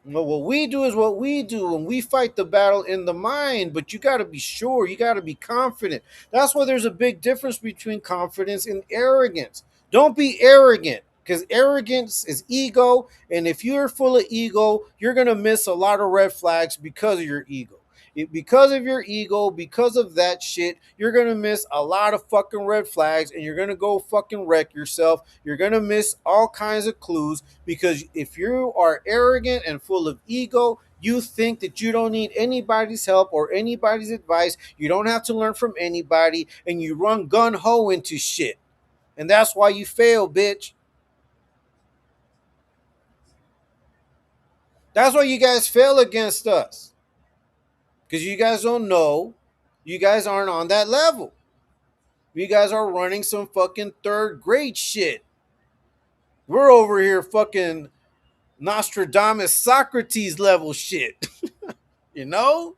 But what we do is what we do, and we fight the battle in the mind. But you got to be sure, you got to be confident. That's why there's a big difference between confidence and arrogance. Don't be arrogant, because arrogance is ego, and if you're full of ego, you're gonna miss a lot of red flags because of your ego. Because of your ego, because of that shit, you're gonna miss a lot of fucking red flags, and you're gonna go fucking wreck yourself. You're gonna miss all kinds of clues because if you are arrogant and full of ego, you think that you don't need anybody's help or anybody's advice. You don't have to learn from anybody, and you run gun ho into shit. And that's why you fail, bitch. That's why you guys fail against us. Because you guys don't know. You guys aren't on that level. You guys are running some fucking third grade shit. We're over here fucking Nostradamus Socrates level shit. You know?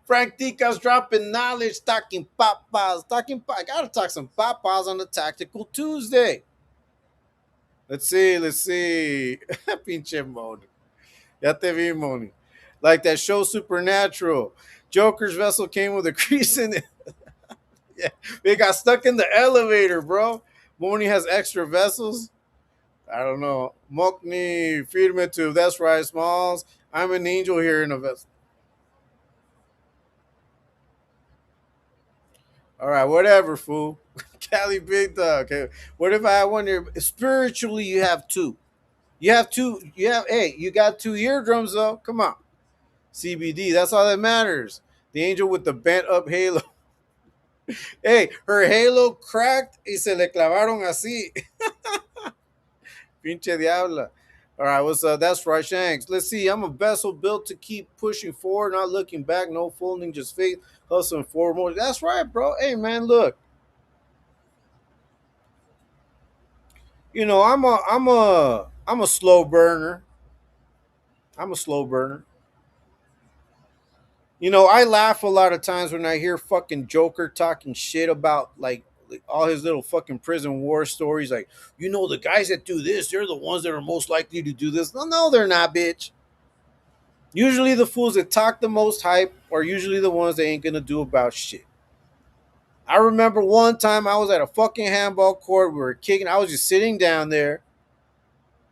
Frank Tica's dropping knowledge, talking papas, I gotta talk some papas on the Tactical Tuesday. Let's see. Pinche mode. Ya te vi, Moni. Like that show Supernatural. Joker's vessel came with a crease in it. Yeah, they got stuck in the elevator, bro. Moni has extra vessels. I don't know. Mokni, firme to. That's right, Smalls. I'm an angel here in a vessel. All right, whatever, fool. Cali Big Dog. Okay. What if I wonder spiritually you have two? You have two. Hey, you got two eardrums though. Come on. CBD. That's all that matters. The angel with the bent up halo. Hey, her halo cracked y se le clavaron así. Pinche diabla. All right, what's up? That's right, Shanks. Let's see. I'm a vessel built to keep pushing forward, not looking back, no folding, just faith, hustling forward. That's right, bro. Hey, man, look. I'm a slow burner. I'm a slow burner. I laugh a lot of times when I hear fucking Joker talking shit about like all his little fucking prison war stories. Like, the guys that do this, they're the ones that are most likely to do this. No, they're not, bitch. Usually the fools that talk the most hype are usually the ones that ain't gonna do about shit. I remember one time I was at a fucking handball court. We were kicking. I was just sitting down there.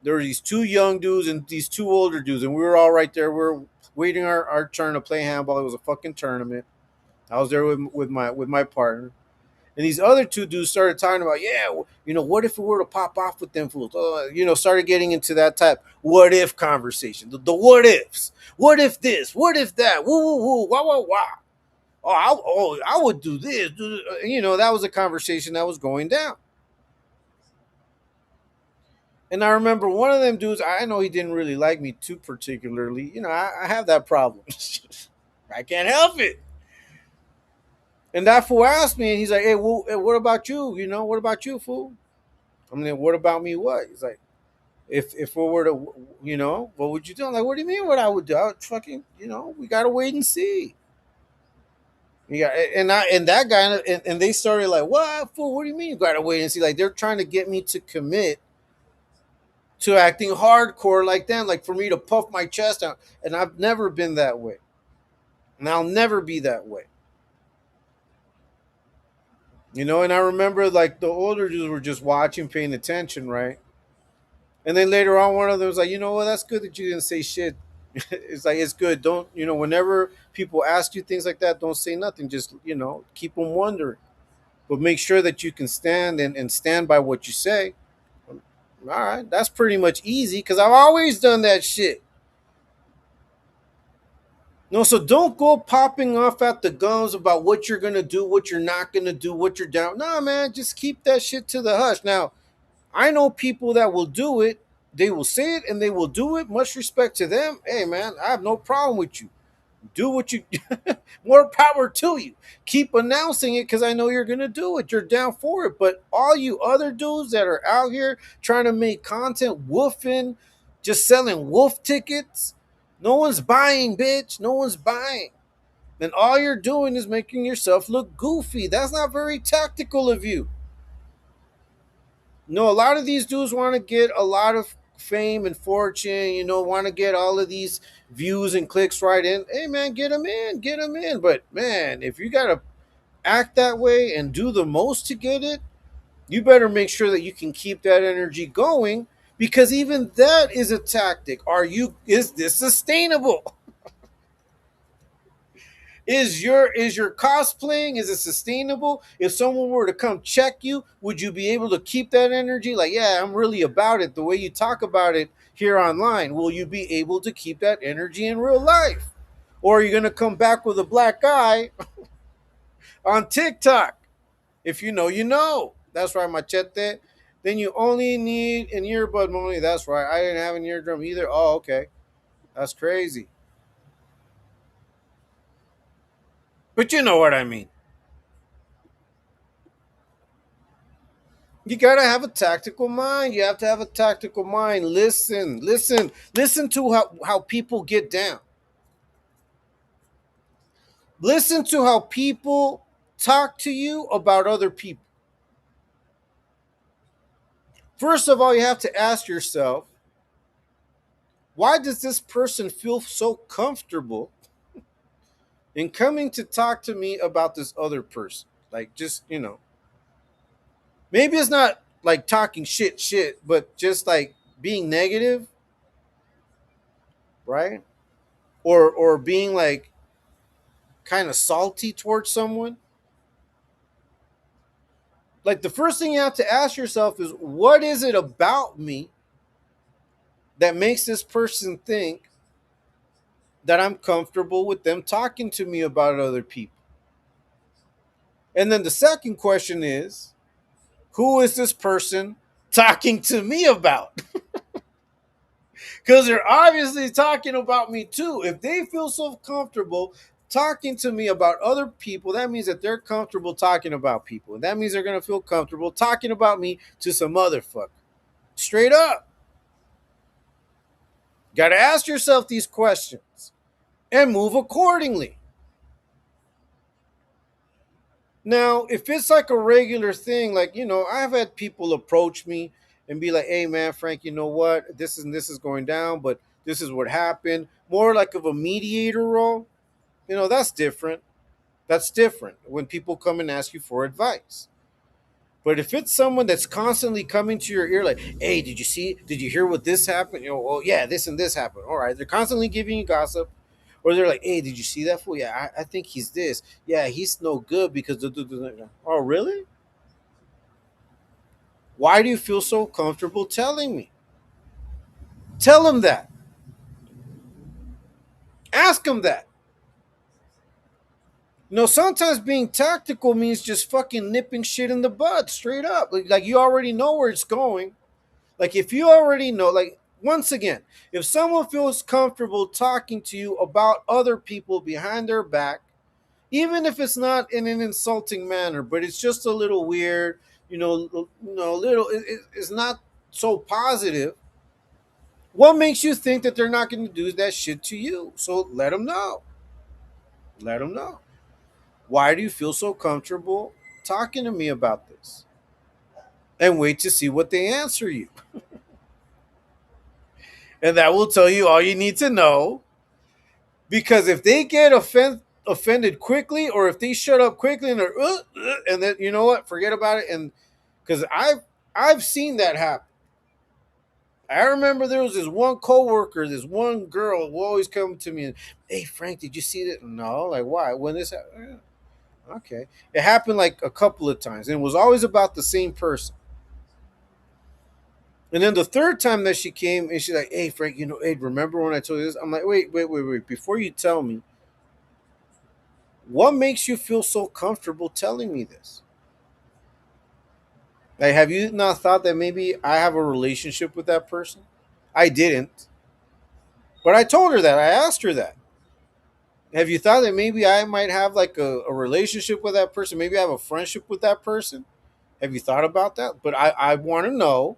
There were these two young dudes and these two older dudes, and we were all right there. We were waiting our turn to play handball. It was a fucking tournament. I was there with my partner. And these other two dudes started talking about, yeah, what if we were to pop off with them fools? Started getting into that type what if conversation, the what ifs. What if this? What if that? Woo, woo, woo, wah, wah, wah. I would do this. That was a conversation that was going down. And I remember one of them dudes, I know he didn't really like me too particularly. I have that problem. I can't help it. And that fool asked me, and he's like, hey, well, what about you? What about you, fool? I mean, what about me? What? He's like, if we were to, what would you do? I'm like, what do you mean what I would do? I would fucking, we got to wait and see. Yeah, and that guy, and they started like, what, fool? What do you mean you got to wait and see? Like, they're trying to get me to commit to acting hardcore like them, like for me to puff my chest out. And I've never been that way. And I'll never be that way. And I remember like the older dudes were just watching, paying attention, right? And then later on, one of them was like, what, that's good that you didn't say shit. It's like, it's good. Don't, whenever people ask you things like that, don't say nothing. Just, keep them wondering. But make sure that you can stand and stand by what you say. All right, that's pretty much easy because I've always done that shit. No, so don't go popping off at the gums about what you're gonna do, what you're not gonna do, what you're down. Nah, man, just keep that shit to the hush. Now, I know people that will do it. They will say it and they will do it. Much respect to them. Hey, man, I have no problem with you. Do what you more power to you. Keep announcing it because I know you're gonna do it. You're down for it. But all you other dudes that are out here trying to make content woofing, just selling wolf tickets, no one's buying, bitch. No one's buying. And all you're doing is making yourself look goofy. That's not very tactical of you. No, a lot of these dudes want to get a lot of fame and fortune, want to get all of these views and clicks right in. Hey, man, get them in, get them in. But, man, if you got to act that way and do the most to get it, you better make sure that you can keep that energy going because even that is a tactic. Is this sustainable? Is your cosplaying, is it sustainable? If someone were to come check you, would you be able to keep that energy? Like, yeah, I'm really about it the way you talk about it here online. Will you be able to keep that energy in real life? Or are you going to come back with a black eye on TikTok? If you know, you know. That's right, machete. Then you only need an earbud only. That's right. I didn't have an eardrum either. Oh, okay. That's crazy. But you know what I mean. You gotta have a tactical mind. You have to have a tactical mind. Listen to how people get down. Listen to how people talk to you about other people. First of all, you have to ask yourself, why does this person feel so comfortable in coming to talk to me about this other person? Like, just, maybe it's not like talking shit, but just like being negative, right? Or being like kind of salty towards someone. Like the first thing you have to ask yourself is what is it about me that makes this person think that I'm comfortable with them talking to me about other people? And then the second question is, who is this person talking to me about? Because they're obviously talking about me too. If they feel so comfortable talking to me about other people, that means that they're comfortable talking about people. And that means they're going to feel comfortable talking about me to some motherfucker. Straight up. Got to ask yourself these questions and move accordingly. Now, if it's like a regular thing, like, I've had people approach me and be like, hey, man, Frank, you know what? This is going down, but this is what happened. More like of a mediator role. That's different. That's different when people come and ask you for advice. But if it's someone that's constantly coming to your ear, like, hey, did you hear what this happened? Oh, yeah, this and this happened. All right. They're constantly giving you gossip. Or they're like, hey, did you see that fool? Yeah, I think he's this. Yeah, he's no good because. Oh, really? Why do you feel so comfortable telling me? Tell him that. Ask him that. Sometimes being tactical means just fucking nipping shit in the bud straight up. Like you already know where it's going. Like if you already know, like once again, if someone feels comfortable talking to you about other people behind their back, even if it's not in an insulting manner, but it's just a little weird, little, it's not so positive. What makes you think that they're not going to do that shit to you? So let them know. Let them know. Why do you feel so comfortable talking to me about this? And wait to see what they answer you. And that will tell you all you need to know. Because if they get offended quickly, or if they shut up quickly and they're and then you know what, forget about it. And because I've seen that happen. I remember there was this one coworker, this one girl who always come to me and, hey Frank, did you see that? No, like why? When this happened? Okay, it happened like a couple of times, and it was always about the same person. And then the third time that she came and she's like, "Hey Frank, hey, remember when I told you this?" I'm like, wait. Before you tell me, what makes you feel so comfortable telling me this? Like, have you not thought that maybe I have a relationship with that person? I didn't. But I told her that. I asked her that. Have you thought that maybe I might have like a relationship with that person? Maybe I have a friendship with that person? Have you thought about that? But I want to know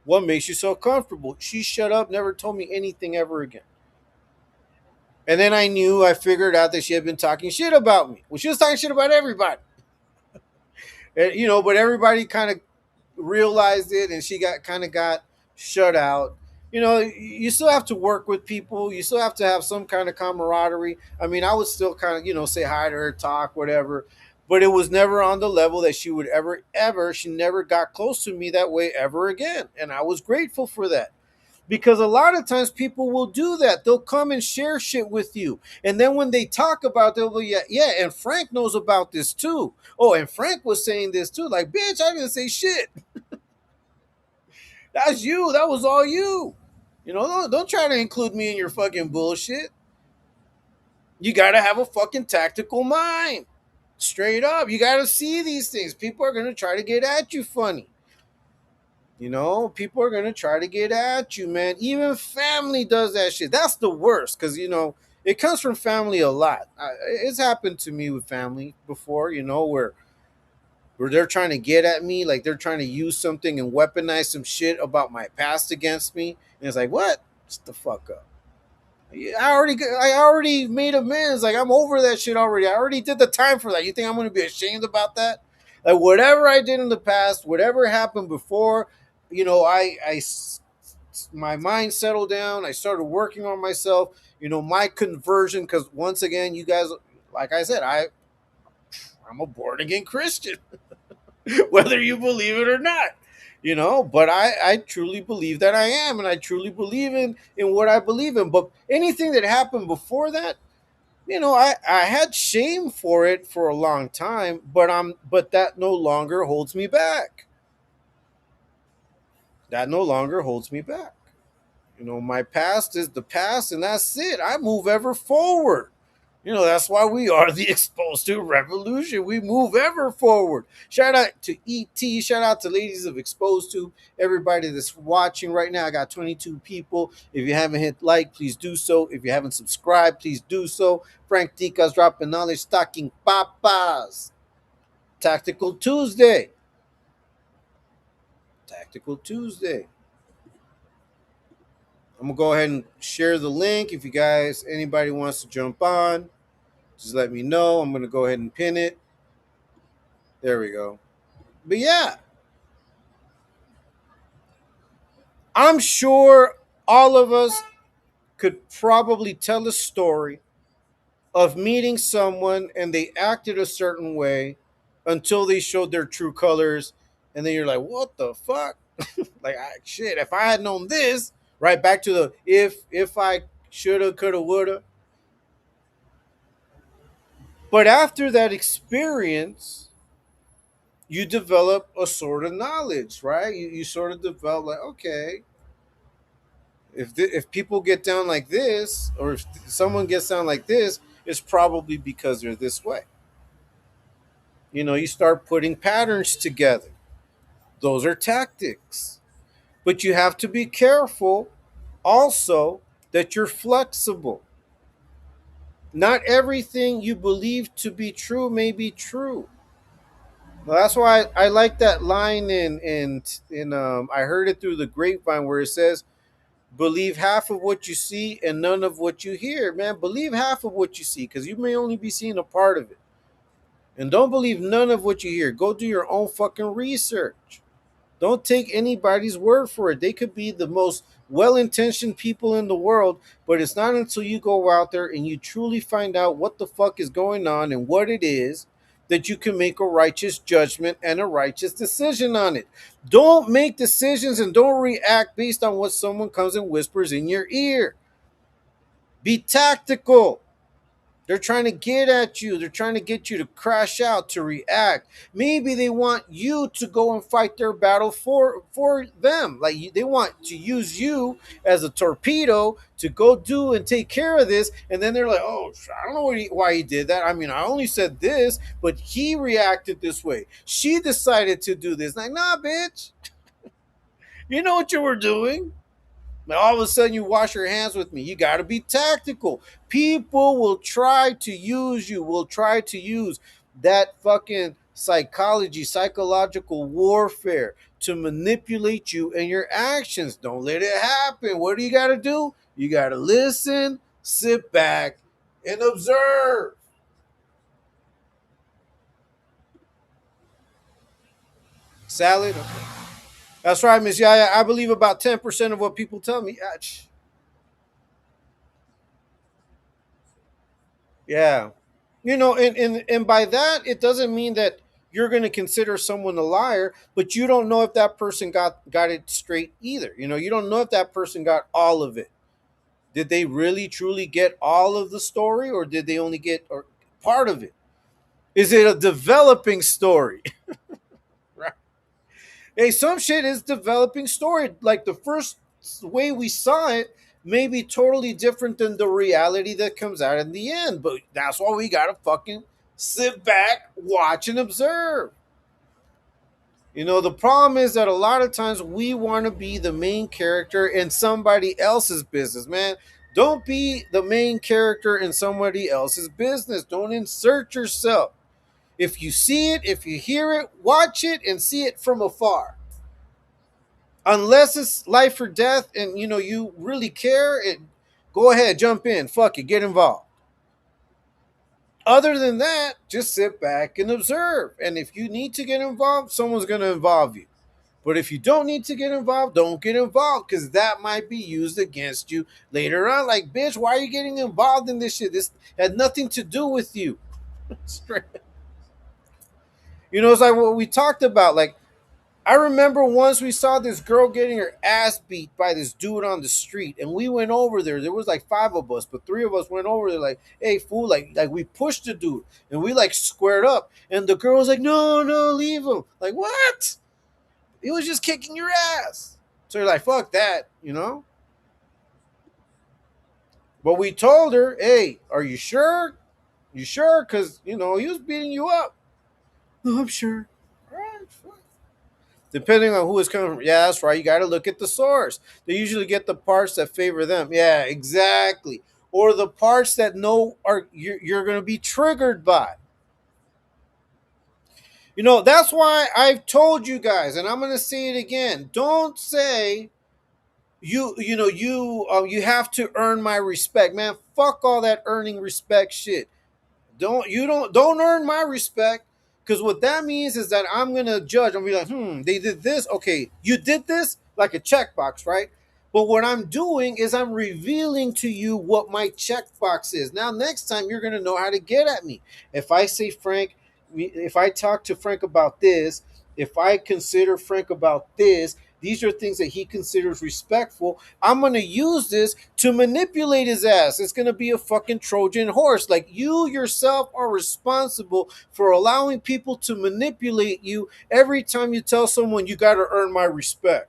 what makes you so comfortable. She shut up, never told me anything ever again. And then I figured out that she had been talking shit about me. Well, she was talking shit about everybody. And, but everybody kind of realized it, and she got shut out. You still have to work with people. You still have to have some kind of camaraderie. I mean, I would still kind of say hi to her, talk, whatever, but it was never on the level that she would ever. She never got close to me that way ever again, and I was grateful for that. Because a lot of times people will do that. They'll come and share shit with you. And then when they talk about it, they'll be, yeah, and Frank knows about this too. Oh, and Frank was saying this too. Like, bitch, I didn't say shit. That's you. That was all you. Don't try to include me in your fucking bullshit. You got to have a fucking tactical mind. Straight up. You got to see these things. People are going to try to get at you funny. People are going to try to get at you, man. Even family does that shit. That's the worst because, it comes from family a lot. It's happened to me with family before, where they're trying to get at me, like they're trying to use something and weaponize some shit about my past against me. And it's like, what? Shut the fuck up. I already made amends. Like, I'm over that shit already. I already did the time for that. You think I'm going to be ashamed about that? Like, whatever I did in the past, whatever happened before, my mind settled down. I started working on myself. My conversion, because once again, you guys, like I said, I'm a born again Christian, whether you believe it or not. But I truly believe that I am, and I truly believe in what I believe in. But anything that happened before that, I had shame for it for a long time, but that no longer holds me back. That no longer holds me back. My past is the past, and that's it. I move ever forward. That's why we are the Exposed to Revolution. We move ever forward. Shout out to ET. Shout out to Ladies of Exposed to. Everybody that's watching right now. I got 22 people. If you haven't hit like, please do so. If you haven't subscribed, please do so. Frank Dika's dropping knowledge, stocking papas. Tactical Tuesday. Tactical Tuesday. I'm going to go ahead and share the link. If you guys, anybody wants to jump on, just let me know. I'm going to go ahead and pin it. There we go. But yeah, I'm sure all of us could probably tell a story of meeting someone and they acted a certain way until they showed their true colors. And then you're like, what the fuck? Like, shit, if I had known this, right back to the if I shoulda, coulda, woulda. But after that experience, you develop a sort of knowledge, right? You sort of develop like, okay, if people get down like this, or if someone gets down like this, it's probably because they're this way. You start putting patterns together. Those are tactics. But you have to be careful also that you're flexible. Not everything you believe to be true may be true. Well, that's why I like that line in I heard it through the grapevine where it says, "Believe half of what you see and none of what you hear." Man, believe half of what you see because you may only be seeing a part of it, and don't believe none of what you hear. Go do your own fucking research. Don't take anybody's word for it. They could be the most well intentioned people in the world, but it's not until you go out there and you truly find out what the fuck is going on and what it is that you can make a righteous judgment and a righteous decision on it. Don't make decisions and don't react based on what someone comes and whispers in your ear. Be tactical. They're trying to get at you. They're trying to get you to crash out, to react. Maybe they want you to go and fight their battle for them. Like they want to use you as a torpedo to go do and take care of this. And then they're like, "Oh, I don't know why he did that. I mean, I only said this, but he reacted this way. She decided to do this." Like, nah, bitch. You know what you were doing. And all of a sudden, you wash your hands with me. You got to be tactical. People will try to use you, will try to use that fucking psychological warfare to manipulate you and your actions. Don't let it happen. What do you got to do? You got to listen, sit back, and observe. Salad? Okay. That's right, Miss Yaya. I believe about 10% of what people tell me. Yeah. And by that, it doesn't mean that you're going to consider someone a liar, but you don't know if that person got it straight either. You don't know if that person got all of it. Did they really truly get all of the story, or did they only get or part of it? Is it a developing story? Right. Hey, some shit is developing story. Like the first way we saw it may be totally different than the reality that comes out in the end. But that's why we gotta fucking sit back, watch, and observe. The problem is that a lot of times we want to be the main character in somebody else's business, man. Don't be the main character in somebody else's business. Don't insert yourself. If you see it, if you hear it, watch it and see it from afar. Unless it's life or death and you really care, go ahead, jump in, fuck it, get involved. Other than that, just sit back and observe. And if you need to get involved, someone's going to involve you. But if you don't need to get involved, don't get involved, because that might be used against you later on. Like, bitch, why are you getting involved in this shit? This had nothing to do with you. Straight. It's like what we talked about. Like, I remember once we saw this girl getting her ass beat by this dude on the street, and we went over there. There was like five of us, but three of us went over there. Like, hey, fool! Like we pushed the dude, and we like squared up. And the girl was like, no, no, leave him. Like, what? He was just kicking your ass. So you're like, fuck that. But we told her, hey, are you sure? You sure? Because he was beating you up. No, I'm sure. All right, fine. Depending on who is coming from. Yeah, that's right. You got to look at the source. They usually get the parts that favor them. Yeah, exactly. Or the parts that you're going to be triggered by. That's why I've told you guys, and I'm going to say it again. Don't say you have to earn my respect, man. Fuck all that earning respect shit. Don't earn my respect, because what that means is that I'm gonna judge. I'm gonna be like, they did this. Okay, you did this, like a checkbox, right? But what I'm doing is I'm revealing to you what my checkbox is. Now, next time you're gonna know how to get at me. If I say Frank, if I talk to Frank about this, if I consider Frank about this, these are things that he considers respectful. I'm going to use this to manipulate his ass. It's going to be a fucking Trojan horse. Like, you yourself are responsible for allowing people to manipulate you every time you tell someone you got to earn my respect.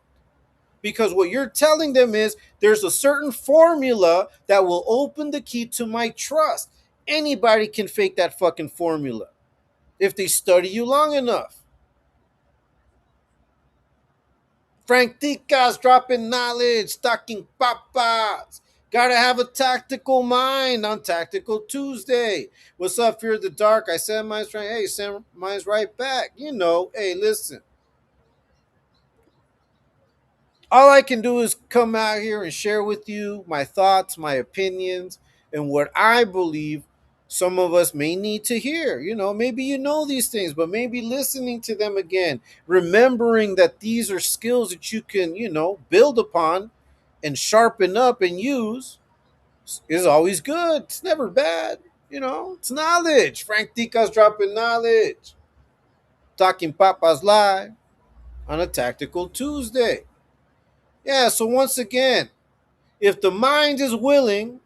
Because what you're telling them is there's a certain formula that will open the key to my trust. Anybody can fake that fucking formula if they study you long enough. Frank Ticas dropping knowledge, talking papas. Gotta have a tactical mind on Tactical Tuesday. What's up, Fear the Dark? I said mine's right. Hey, send mine's right back. Hey, listen. All I can do is come out here and share with you my thoughts, my opinions, and what I believe some of us may need to hear. Maybe these things, but maybe listening to them again, remembering that these are skills that you can, build upon and sharpen up and use is always good. It's never bad. It's knowledge. Frank Tica's dropping knowledge. Talking Papas live on a Tactical Tuesday. Yeah, so once again, if the mind is willing,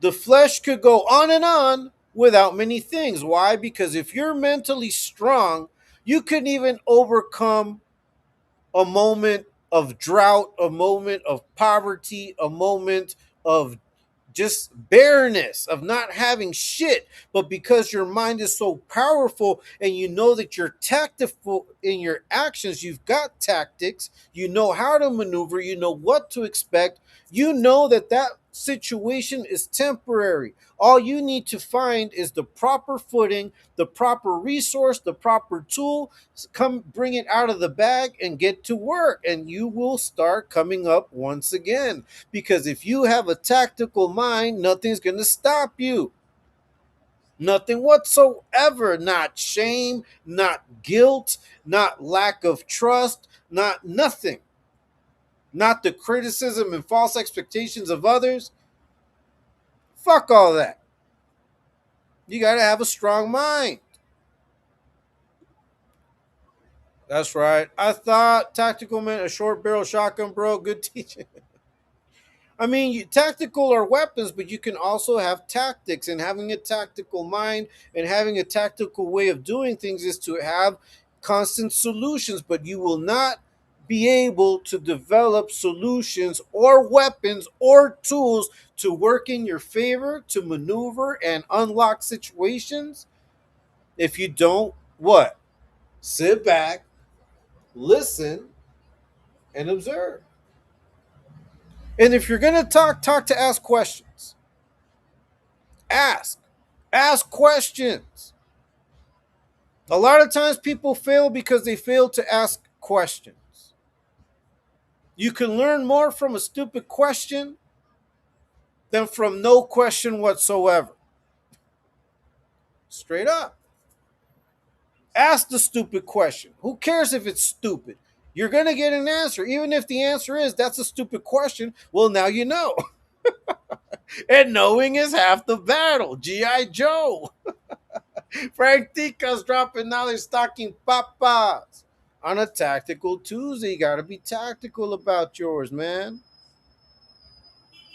the flesh could go on and on, without many things. Why? Because if you're mentally strong, you can even overcome a moment of drought, a moment of poverty, a moment of just bareness, of not having shit. But because your mind is so powerful and you know that you're tactful in your actions, you've got tactics, you know how to maneuver, you know what to expect, you know that that situation is temporary. All you need to find is the proper footing, the proper resource, the proper tool. Come bring it out of the bag and get to work, and you will start coming up once again. Because if you have a tactical mind, nothing's going to stop you. Nothing whatsoever. Not shame, not guilt, not lack of trust, not nothing. Not the criticism and false expectations of others. Fuck all that. You got to have a strong mind. That's right. I thought tactical meant a short barrel shotgun, bro. Good teaching. I mean, tactical are weapons, but you can also have tactics. And having a tactical mind and having a tactical way of doing things is to have constant solutions. But you will not be able to develop solutions or weapons or tools to work in your favor, to maneuver and unlock situations if you don't what? Sit back, listen, and observe. And if you're going to talk, talk to ask questions. Ask. Ask questions. A lot of times people fail because they fail to ask questions. You can learn more from a stupid question than from no question whatsoever. Straight up. Ask the stupid question. Who cares if it's stupid? You're going to get an answer. Even if the answer is that's a stupid question, well, now you know. And knowing is half the battle. G.I. Joe. Frank Tica's dropping knowledge, talking papas. On a tactical Tuesday, you got to be tactical about yours, man.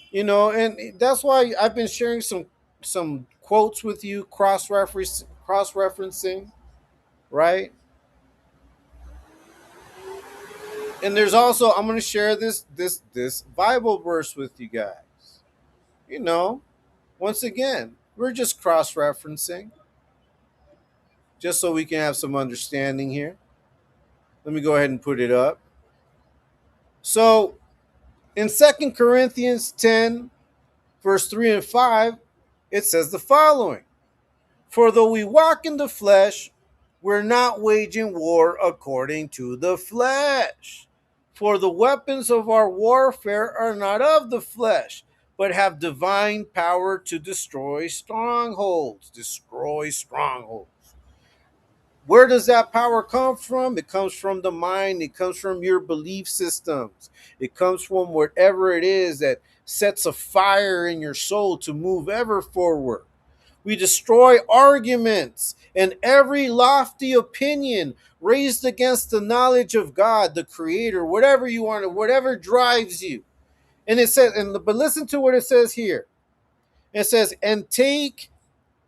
You know, and that's why I've been sharing some quotes with you, cross referencing, right? And there's also I'm going to share this Bible verse with you guys. You know, once again, we're just cross referencing, just so we can have some understanding here. Let me go ahead and put it up. So in 2 Corinthians 10, verse 3 and 5, it says the following: For though we walk in the flesh, we're not waging war according to the flesh. For the weapons of our warfare are not of the flesh, but have divine power to destroy strongholds. Destroy strongholds. Where does that power come from? It comes from the mind. It comes from your belief systems. It comes from whatever it is that sets a fire in your soul to move ever forward. We destroy arguments and every lofty opinion raised against the knowledge of God, the Creator, whatever you want, whatever drives you. And it says, but listen to what it says here. It says, and take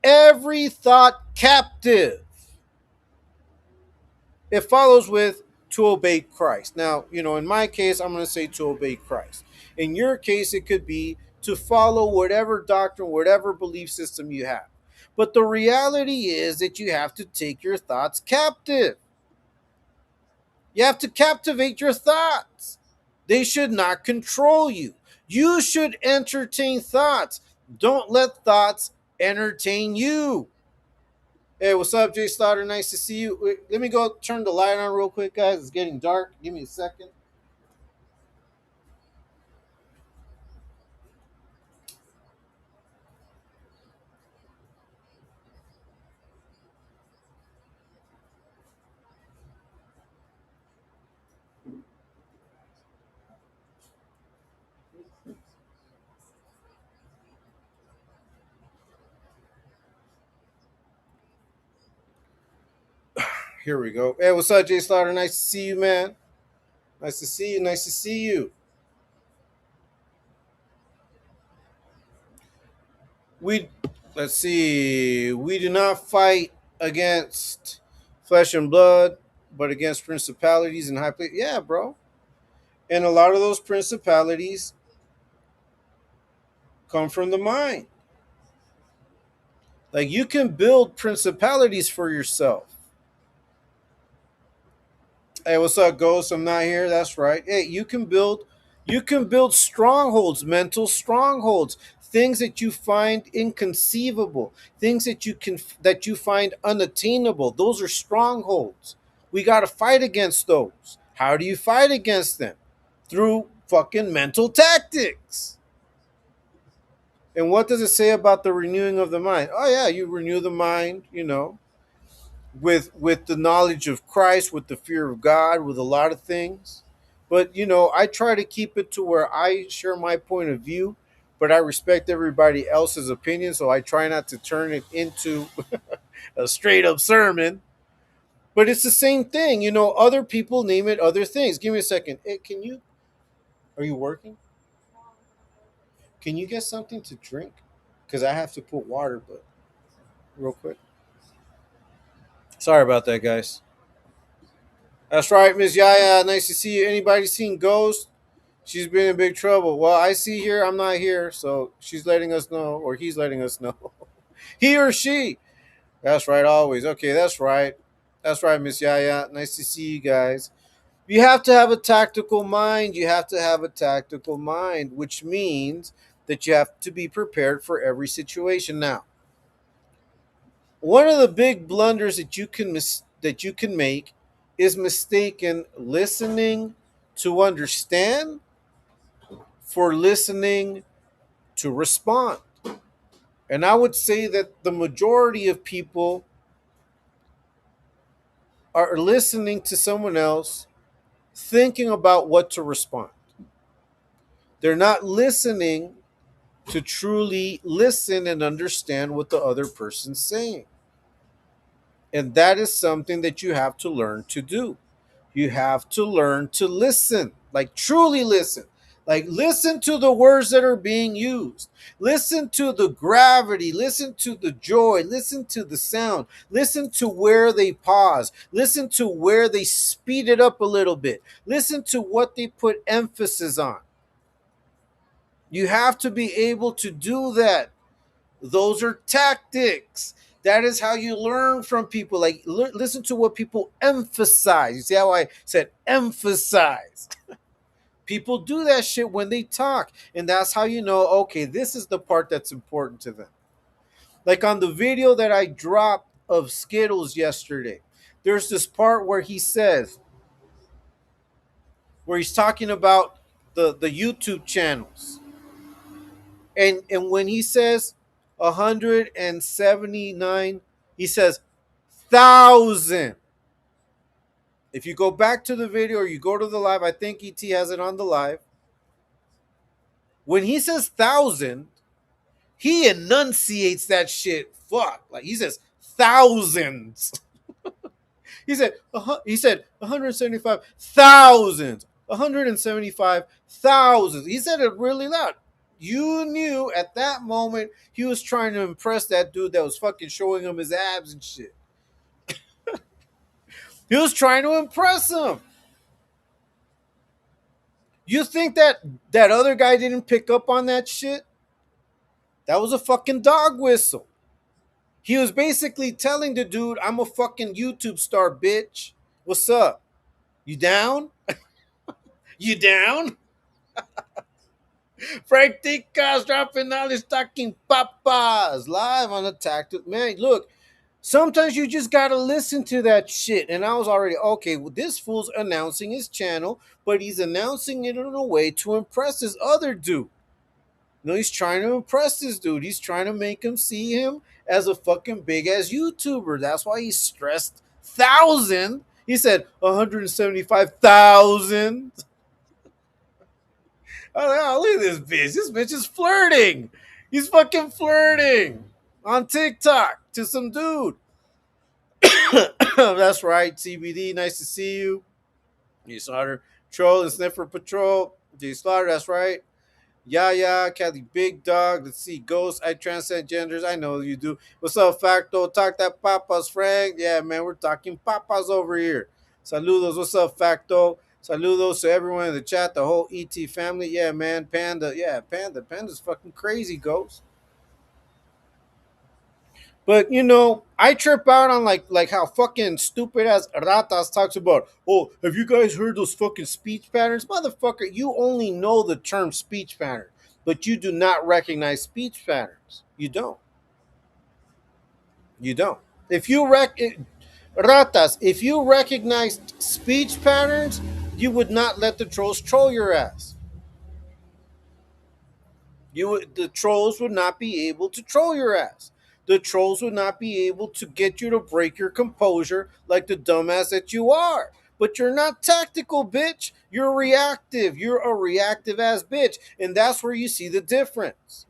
every thought captive. It follows with to obey Christ. Now, in my case, I'm going to say to obey Christ. In your case, it could be to follow whatever doctrine, whatever belief system you have. But the reality is that you have to take your thoughts captive. You have to captivate your thoughts. They should not control you. You should entertain thoughts. Don't let thoughts entertain you. Hey, what's up, Jay Slaughter? Nice to see you. Wait, let me go turn the light on real quick, guys. It's getting dark. Give me a second. Here we go. Hey, what's up, Jay Slaughter? Nice to see you, man. Nice to see you. Nice to see you. We Let's see. We do not fight against flesh and blood, but against principalities and high places. Yeah, bro. And a lot of those principalities come from the mind. Like you can build principalities for yourself. Hey, what's up, Ghost? I'm not here. That's right. Hey, you can build strongholds, mental strongholds, things that you find inconceivable, things that you find unattainable. Those are strongholds. We got to fight against those. How do you fight against them? Through fucking mental tactics. And what does it say about the renewing of the mind? Oh yeah, you renew the mind, with the knowledge of Christ, with the fear of God, with a lot of things. But I try to keep it to where I share my point of view, but I respect everybody else's opinion, so I try not to turn it into a straight up sermon. But it's the same thing, other people name it other things. Give me a second. Hey, are you working? Can you get something to drink? Because I have to put water, but real quick. Sorry about that, guys. That's right, Miss Yaya. Nice to see you. Anybody seen Ghost? She's been in big trouble. Well, I see here. I'm not here, so she's letting us know, or he's letting us know. He or she. That's right, always. Okay, that's right. That's right, Miss Yaya. Nice to see you guys. You have to have a tactical mind. You have to have a tactical mind, which means that you have to be prepared for every situation. Now, one of the big blunders that you can make is mistaken listening to understand for listening to respond. And I would say that the majority of people are listening to someone else thinking about what to respond. They're not listening to truly listen and understand what the other person's saying. And that is something that you have to learn to do. You have to learn to listen, like truly listen. Like listen to the words that are being used. Listen to the gravity, listen to the joy, listen to the sound. Listen to where they pause. Listen to where they speed it up a little bit. Listen to what they put emphasis on. You have to be able to do that. Those are tactics. That is how you learn from people. Like, listen to what people emphasize. You see how I said emphasize? People do that shit when they talk. And that's how you know, okay, this is the part that's important to them. Like on the video that I dropped of Skittles yesterday, there's this part where he's talking about the YouTube channels. And when he says 179, he says thousand. If you go back to the video or you go to the live, I think ET has it on the live. When he says thousand, he enunciates that shit. Fuck, like he says thousands. He said 175 thousands, 175 thousands. He said it really loud. You knew at that moment he was trying to impress that dude that was fucking showing him his abs and shit. He was trying to impress him. You think that other guy didn't pick up on that shit? That was a fucking dog whistle. He was basically telling the dude, I'm a fucking YouTube star, bitch. What's up? You down? You down? Ftdk's dropping all his talking papas live on Attack. Man, look, sometimes you just gotta listen to that shit. And I was already, okay, well, this fool's announcing his channel, but he's announcing it in a way to impress this other dude. No, he's trying to impress this dude. He's trying to make him see him as a fucking big ass YouTuber. That's why he stressed thousand. He said 175,000. Oh, look at this bitch. This bitch is flirting. He's fucking flirting on TikTok to some dude. That's right, CBD. Nice to see you. You Slaughter Troll and Sniffer Patrol. G Slaughter, that's right. Yaya, Kathy Big Dog. Let's see. Ghost. I transcend genders. I know you do. What's up, Facto? Talk that papas, Frank. Yeah, man, we're talking papas over here. Saludos. What's up, Facto? Saludos to everyone in the chat, the whole ET family. Yeah, man. Panda. Yeah, Panda. Panda's fucking crazy, Ghost. But I trip out on like how fucking stupid ass Ratas talks about. Oh, have you guys heard those fucking speech patterns, motherfucker? You only know the term speech pattern, but you do not recognize speech patterns. You don't. You don't. If you Ratas, if you recognized speech patterns, you would not let the trolls troll your ass. The trolls would not be able to troll your ass. The trolls would not be able to get you to break your composure like the dumbass that you are. But you're not tactical, bitch. You're reactive. You're a reactive ass bitch. And that's where you see the difference.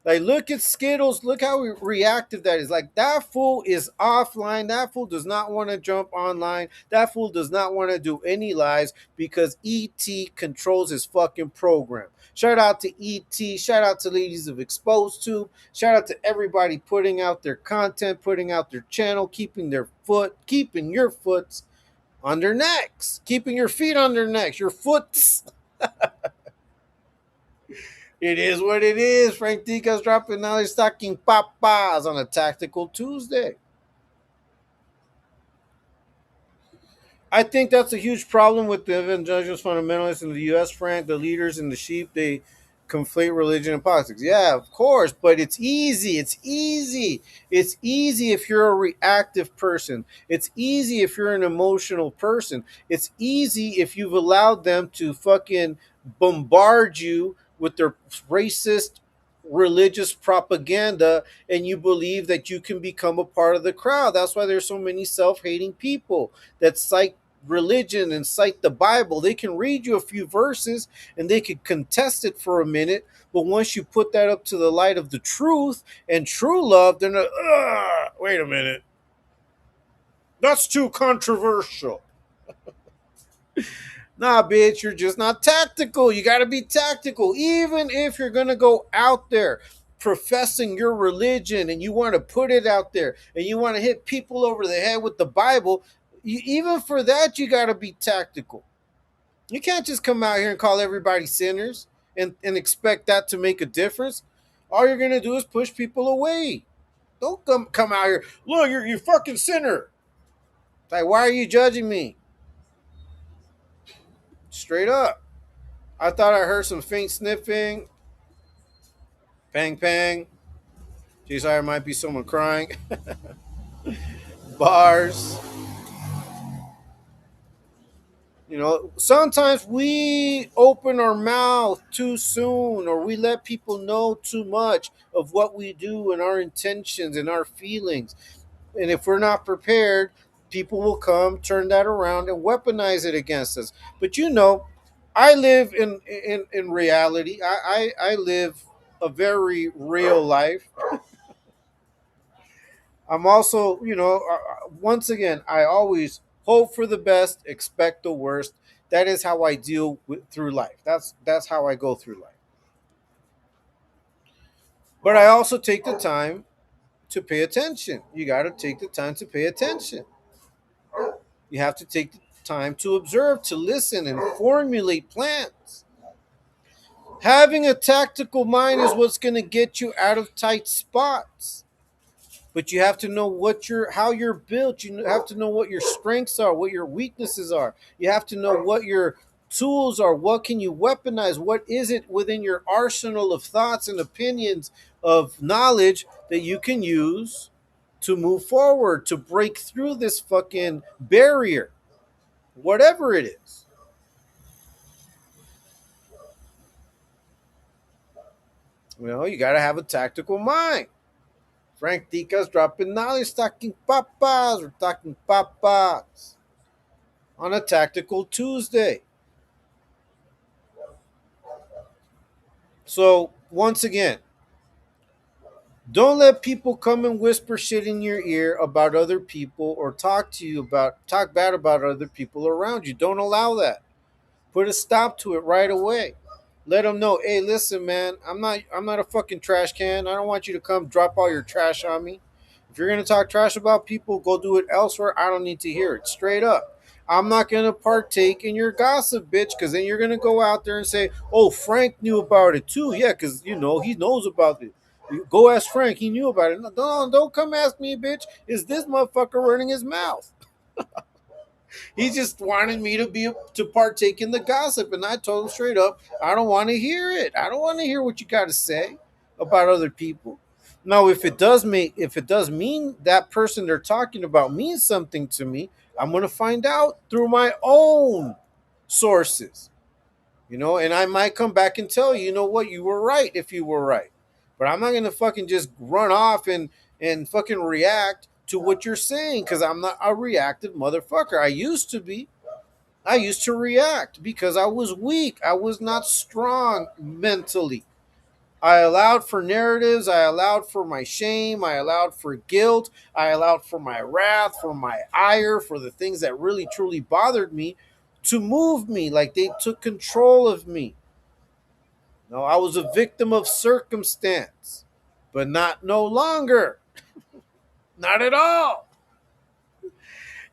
Like, look at Skittles. Look how reactive that is. Like, that fool is offline. That fool does not want to jump online. That fool does not want to do any lives because ET controls his fucking program. Shout out to ET. Shout out to Ladies of Exposed Tube. Shout out to everybody putting out their content, putting out their channel, keeping your foots on their necks, keeping your feet on their necks, your foots. It is what it is. Frank Dica's dropping knowledge stocking papas on a tactical Tuesday. I think that's a huge problem with the evangelical fundamentalists in the U.S., Frank. The leaders and the sheep, they conflate religion and politics. Yeah, of course, but it's easy. It's easy. It's easy if you're a reactive person. It's easy if you're an emotional person. It's easy if you've allowed them to fucking bombard you with their racist religious propaganda and you believe that you can become a part of the crowd. That's why there's so many self-hating people that cite religion and cite the Bible. They can read you a few verses and they could contest it for a minute, but once you put that up to the light of the truth and true love, they're not, wait a minute, that's too controversial. Nah, bitch, you're just not tactical. You got to be tactical. Even if you're going to go out there professing your religion and you want to put it out there and you want to hit people over the head with the Bible, even for that, you got to be tactical. You can't just come out here and call everybody sinners and expect that to make a difference. All you're going to do is push people away. Don't come out here. Look, you're you fucking sinner. Like, why are you judging me? Straight up. I thought I heard some faint sniffing. Pang pang. Geez, there might be someone crying. Bars. Sometimes we open our mouth too soon or we let people know too much of what we do and our intentions and our feelings. And if we're not prepared, people will come, turn that around, and weaponize it against us. But I live in reality. I live a very real life. I'm also, once again, I always hope for the best, expect the worst. That is how I deal through life. That's how I go through life. But I also take the time to pay attention. You got to take the time to pay attention. You have to take the time to observe, to listen, and formulate plans. Having a tactical mind is what's going to get you out of tight spots. But you have to know how you're built. You have to know what your strengths are, what your weaknesses are. You have to know what your tools are. What can you weaponize? What is it within your arsenal of thoughts and opinions of knowledge that you can use to move forward, to break through this fucking barrier, whatever it is. You got to have a tactical mind. Frank Dica's dropping knowledge, talking papas. We're talking papas on a tactical Tuesday. So, once again, don't let people come and whisper shit in your ear about other people or talk bad about other people around you. Don't allow that. Put a stop to it right away. Let them know, hey, listen, man, I'm not a fucking trash can. I don't want you to come drop all your trash on me. If you're gonna talk trash about people, go do it elsewhere. I don't need to hear it. Straight up. I'm not gonna partake in your gossip, bitch, because then you're gonna go out there and say, "Oh, Frank knew about it too." Yeah, because he knows about it. You go ask Frank; he knew about it. No, don't come ask me, bitch. Is this motherfucker running his mouth? He just wanted me to partake in the gossip, and I told him straight up, I don't want to hear it. I don't want to hear what you got to say about other people. Now, if it does mean that person they're talking about means something to me, I'm gonna find out through my own sources. And I might come back and tell you, you know what, you were right if you were right. But I'm not gonna fucking just run off and fucking react to what you're saying because I'm not a reactive motherfucker. I used to be. I used to react because I was weak. I was not strong mentally. I allowed for narratives. I allowed for my shame. I allowed for guilt. I allowed for my wrath, for my ire, for the things that really truly bothered me to move me like they took control of me. No, I was a victim of circumstance, but not no longer. Not at all.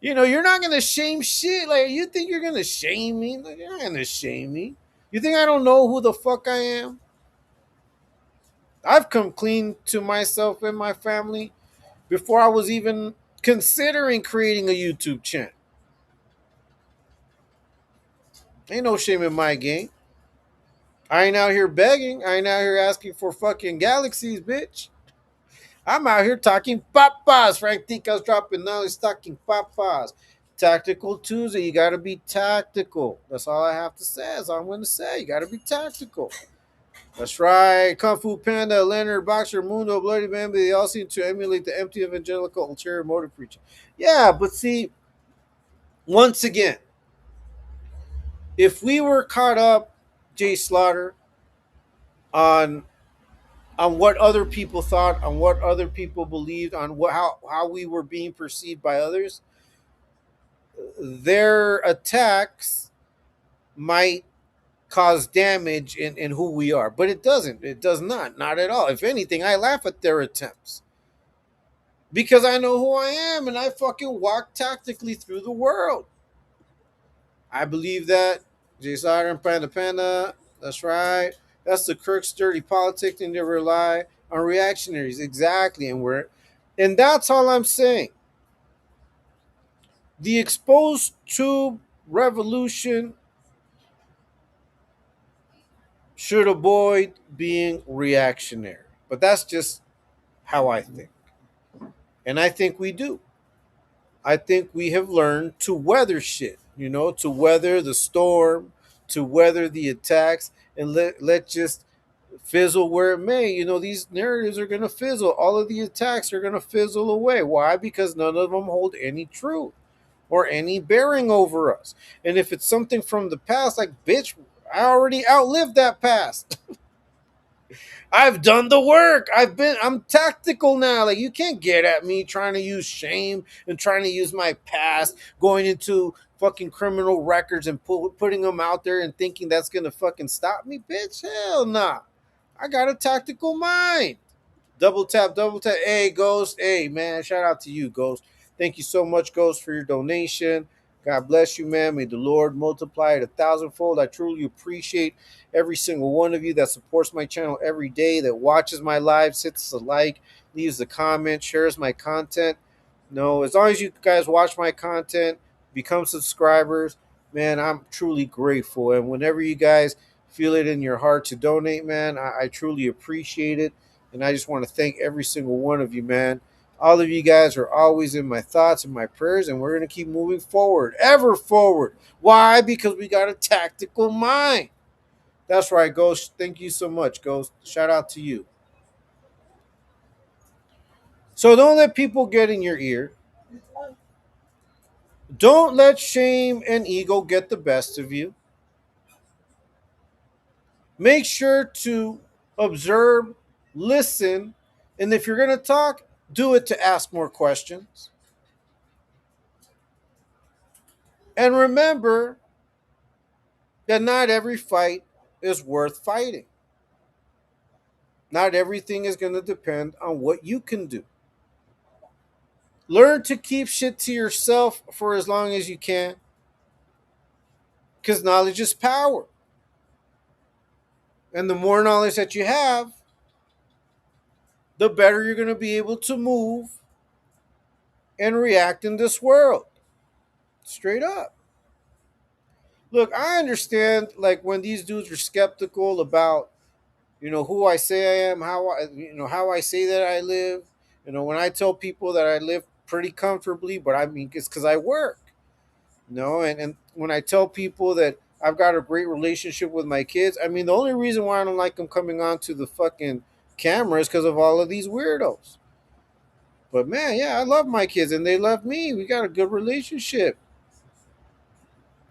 You're not gonna shame shit. Like you think you're gonna shame me? Like, you're not gonna shame me. You think I don't know who the fuck I am? I've come clean to myself and my family before I was even considering creating a YouTube channel. Ain't no shame in my game. I ain't out here begging. I ain't out here asking for fucking galaxies, bitch. I'm out here talking papas. Frank Tica's dropping now. He's talking papas. Tactical Tuesday. You got to be tactical. That's all I have to say. That's all I'm going to say. You got to be tactical. That's right. Kung Fu Panda, Leonard, Boxer, Mundo, Bloody Bambi, they all seem to emulate the empty evangelical ulterior motive preaching. Yeah, but see, once again, if we were caught up, Jay Slaughter, on what other people thought, on what other people believed, on how we were being perceived by others, their attacks might cause damage in who we are. But it doesn't. It does not at all. If anything, I laugh at their attempts because I know who I am and I fucking walk tactically through the world. I believe that. Jay Slaughter and Panda Panda. That's right. That's the Kirk's dirty politics and never rely on reactionaries. Exactly. And that's all I'm saying. The exposed tube revolution should avoid being reactionary. But that's just how I think. And I think we do. I think we have learned to weather shit, to weather the storm, to weather the attacks, and let just fizzle where it may. These narratives are going to fizzle. All of the attacks are going to fizzle away. Why? Because none of them hold any truth or any bearing over us. And if it's something from the past, like, bitch, I already outlived that past. I've done the work. I'm tactical now. Like, you can't get at me trying to use shame and trying to use my past, going into fucking criminal records and putting them out there and thinking that's going to fucking stop me, bitch. Hell nah. I got a tactical mind. Double tap, double tap. Hey, Ghost. Hey, man. Shout out to you, Ghost. Thank you so much, Ghost, for your donation. God bless you, man. May the Lord multiply it 1,000-fold. I truly appreciate every single one of you that supports my channel every day, that watches my lives, hits a like, leaves a comment, shares my content. No, as long as you guys watch my content, become subscribers, man, I'm truly grateful. And whenever you guys feel it in your heart to donate, man, I truly appreciate it. And I just want to thank every single one of you, man. All of you guys are always in my thoughts and my prayers, and we're going to keep moving forward, ever forward. Why? Because we got a tactical mind. That's right, Ghost. Thank you so much, Ghost. Shout out to you. So don't let people get in your ear. Don't let shame and ego get the best of you. Make sure to observe, listen, and if you're going to talk, do it to ask more questions. And remember that not every fight is worth fighting. Not everything is going to depend on what you can do. Learn to keep shit to yourself for as long as you can, because knowledge is power. And the more knowledge that you have, the better you're going to be able to move and react in this world. Straight up. Look, I understand like when these dudes are skeptical about, who I say I am, how I say that I live. When I tell people that I live pretty comfortably, but I mean it's because I work. And when I tell people that I've got a great relationship with my kids, I mean the only reason why I don't like them coming onto the fucking camera is because of all of these weirdos. But man, yeah, I love my kids and they love me. We got a good relationship.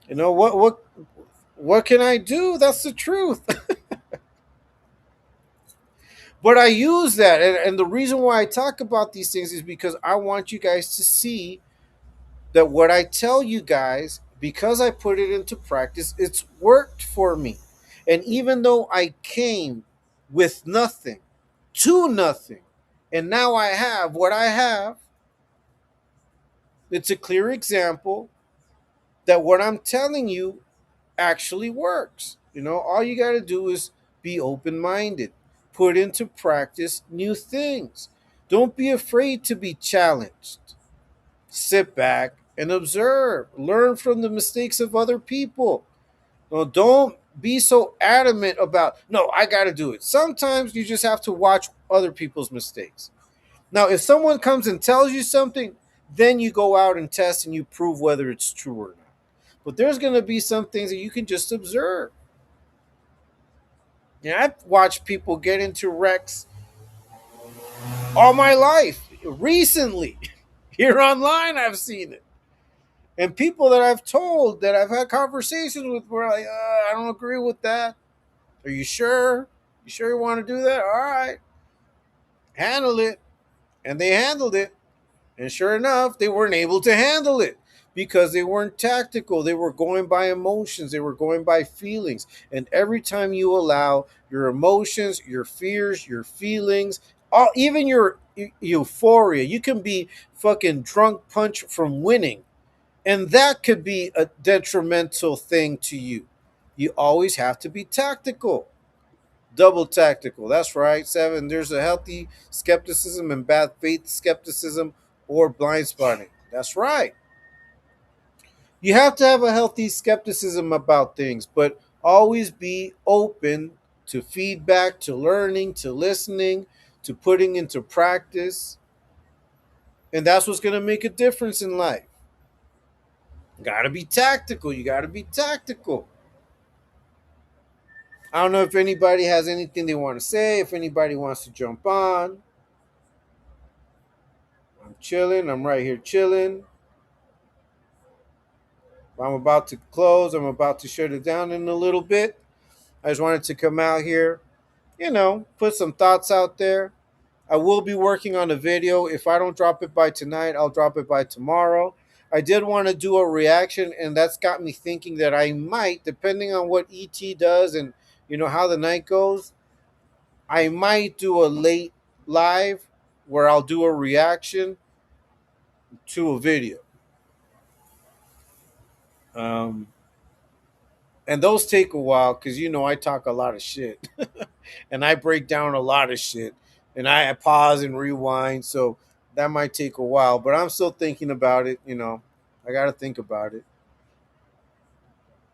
What can I do? That's the truth. But I use that, and the reason why I talk about these things is because I want you guys to see that what I tell you guys, because I put it into practice, it's worked for me. And even though I came with nothing to nothing, and now I have what I have, it's a clear example that what I'm telling you actually works. All you got to do is be open minded, put into practice new things. Don't be afraid to be challenged. Sit back and observe, learn from the mistakes of other people. No, don't be so adamant about, no, I got to do it. Sometimes you just have to watch other people's mistakes. Now, if someone comes and tells you something, then you go out and test and you prove whether it's true or not. But there's going to be some things that you can just observe. I've watched people get into wrecks all my life. Recently, here online, I've seen it. And people that I've told, that I've had conversations with, were like, I don't agree with that. Are you sure? You sure you want to do that? All right. Handle it. And they handled it. And sure enough, they weren't able to handle it because they weren't tactical. They were going by emotions, they were going by feelings. And every time you allow your emotions, your fears, your feelings, even your euphoria, you can be fucking drunk punch from winning. And that could be a detrimental thing to you. You always have to be tactical. Double tactical. That's right. Seven. There's a healthy skepticism and bad faith skepticism or blind spotting. That's right. You have to have a healthy skepticism about things, but always be open to feedback, to learning, to listening, to putting into practice. And that's what's going to make a difference in life. Got to be tactical. You got to be tactical. I don't know if anybody has anything they want to say, if anybody wants to jump on. I'm chilling. I'm right here chilling. I'm about to close. I'm about to shut it down in a little bit. I just wanted to come out here, put some thoughts out there. I will be working on a video. If I don't drop it by tonight, I'll drop it by tomorrow. I did want to do a reaction, and that's got me thinking that I might, depending on what ET does and how the night goes, I might do a late live where I'll do a reaction to a video. Um, and those take a while because I talk a lot of shit and I break down a lot of shit and I pause and rewind. So that might take a while, but I'm still thinking about it. I got to think about it.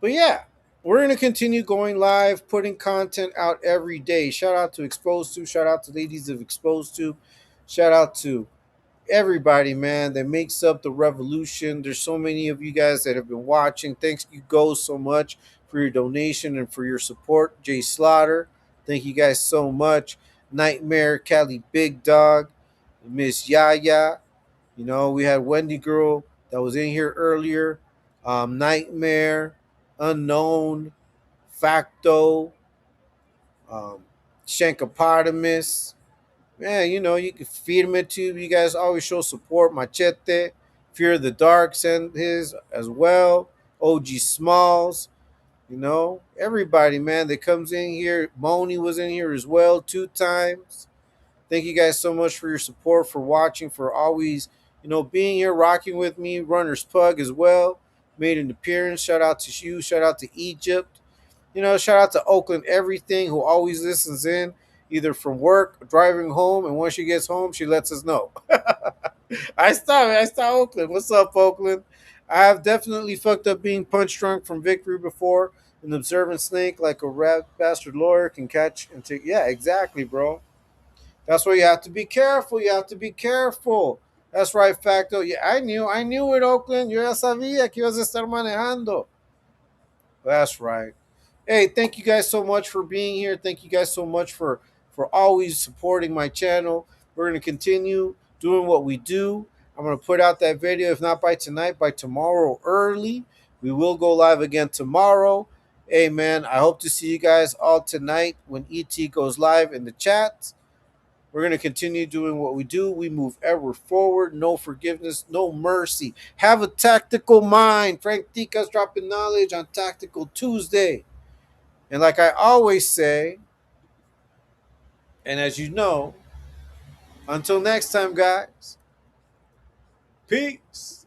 But yeah, we're going to continue going live, putting content out every day. Shout out to Exposed to, shout out to ladies of Exposed to, shout out to everybody, man, that makes up the revolution. There's so many of you guys that have been watching. Thanks you go so much for your donation and for your support. Jay Slaughter, thank you guys so much. Nightmare, Cali Big Dog, Miss Yaya. We had Wendy Girl that was in here earlier. Nightmare, Unknown, Facto, um, Shankopotamus. Man, you can feed him it too. You guys always show support. Machete, Fear of the Dark send his as well. OG Smalls. Everybody, man, that comes in here. Moni was in here as well 2 times. Thank you guys so much for your support, for watching, for always, being here, rocking with me. Runner's Pug as well made an appearance. Shout out to you. Shout out to Egypt. Shout out to Oakland Everything, who always listens in, either from work, driving home, and once she gets home, she lets us know. I stop Oakland. What's up, Oakland? I have definitely fucked up being punch drunk from victory before. An observant snake like a rat bastard lawyer can catch and take. Yeah, exactly, bro. That's why you have to be careful. You have to be careful. That's right, Facto. Yeah, I knew it, Oakland. Yo ya sabía que ibas a estar manejando. That's right. Hey, thank you guys so much for being here. Thank you guys so much for always supporting my channel. We're gonna continue doing what we do. I'm gonna put out that video, if not by tonight, by tomorrow early. We will go live again tomorrow. Hey man, I hope to see you guys all tonight when ET goes live in the chat. We're going to continue doing what we do. We move ever forward. No forgiveness, no mercy. Have a tactical mind. Frank Tica's dropping knowledge on Tactical Tuesday. And like I always say, and as you know, until next time, guys, peace.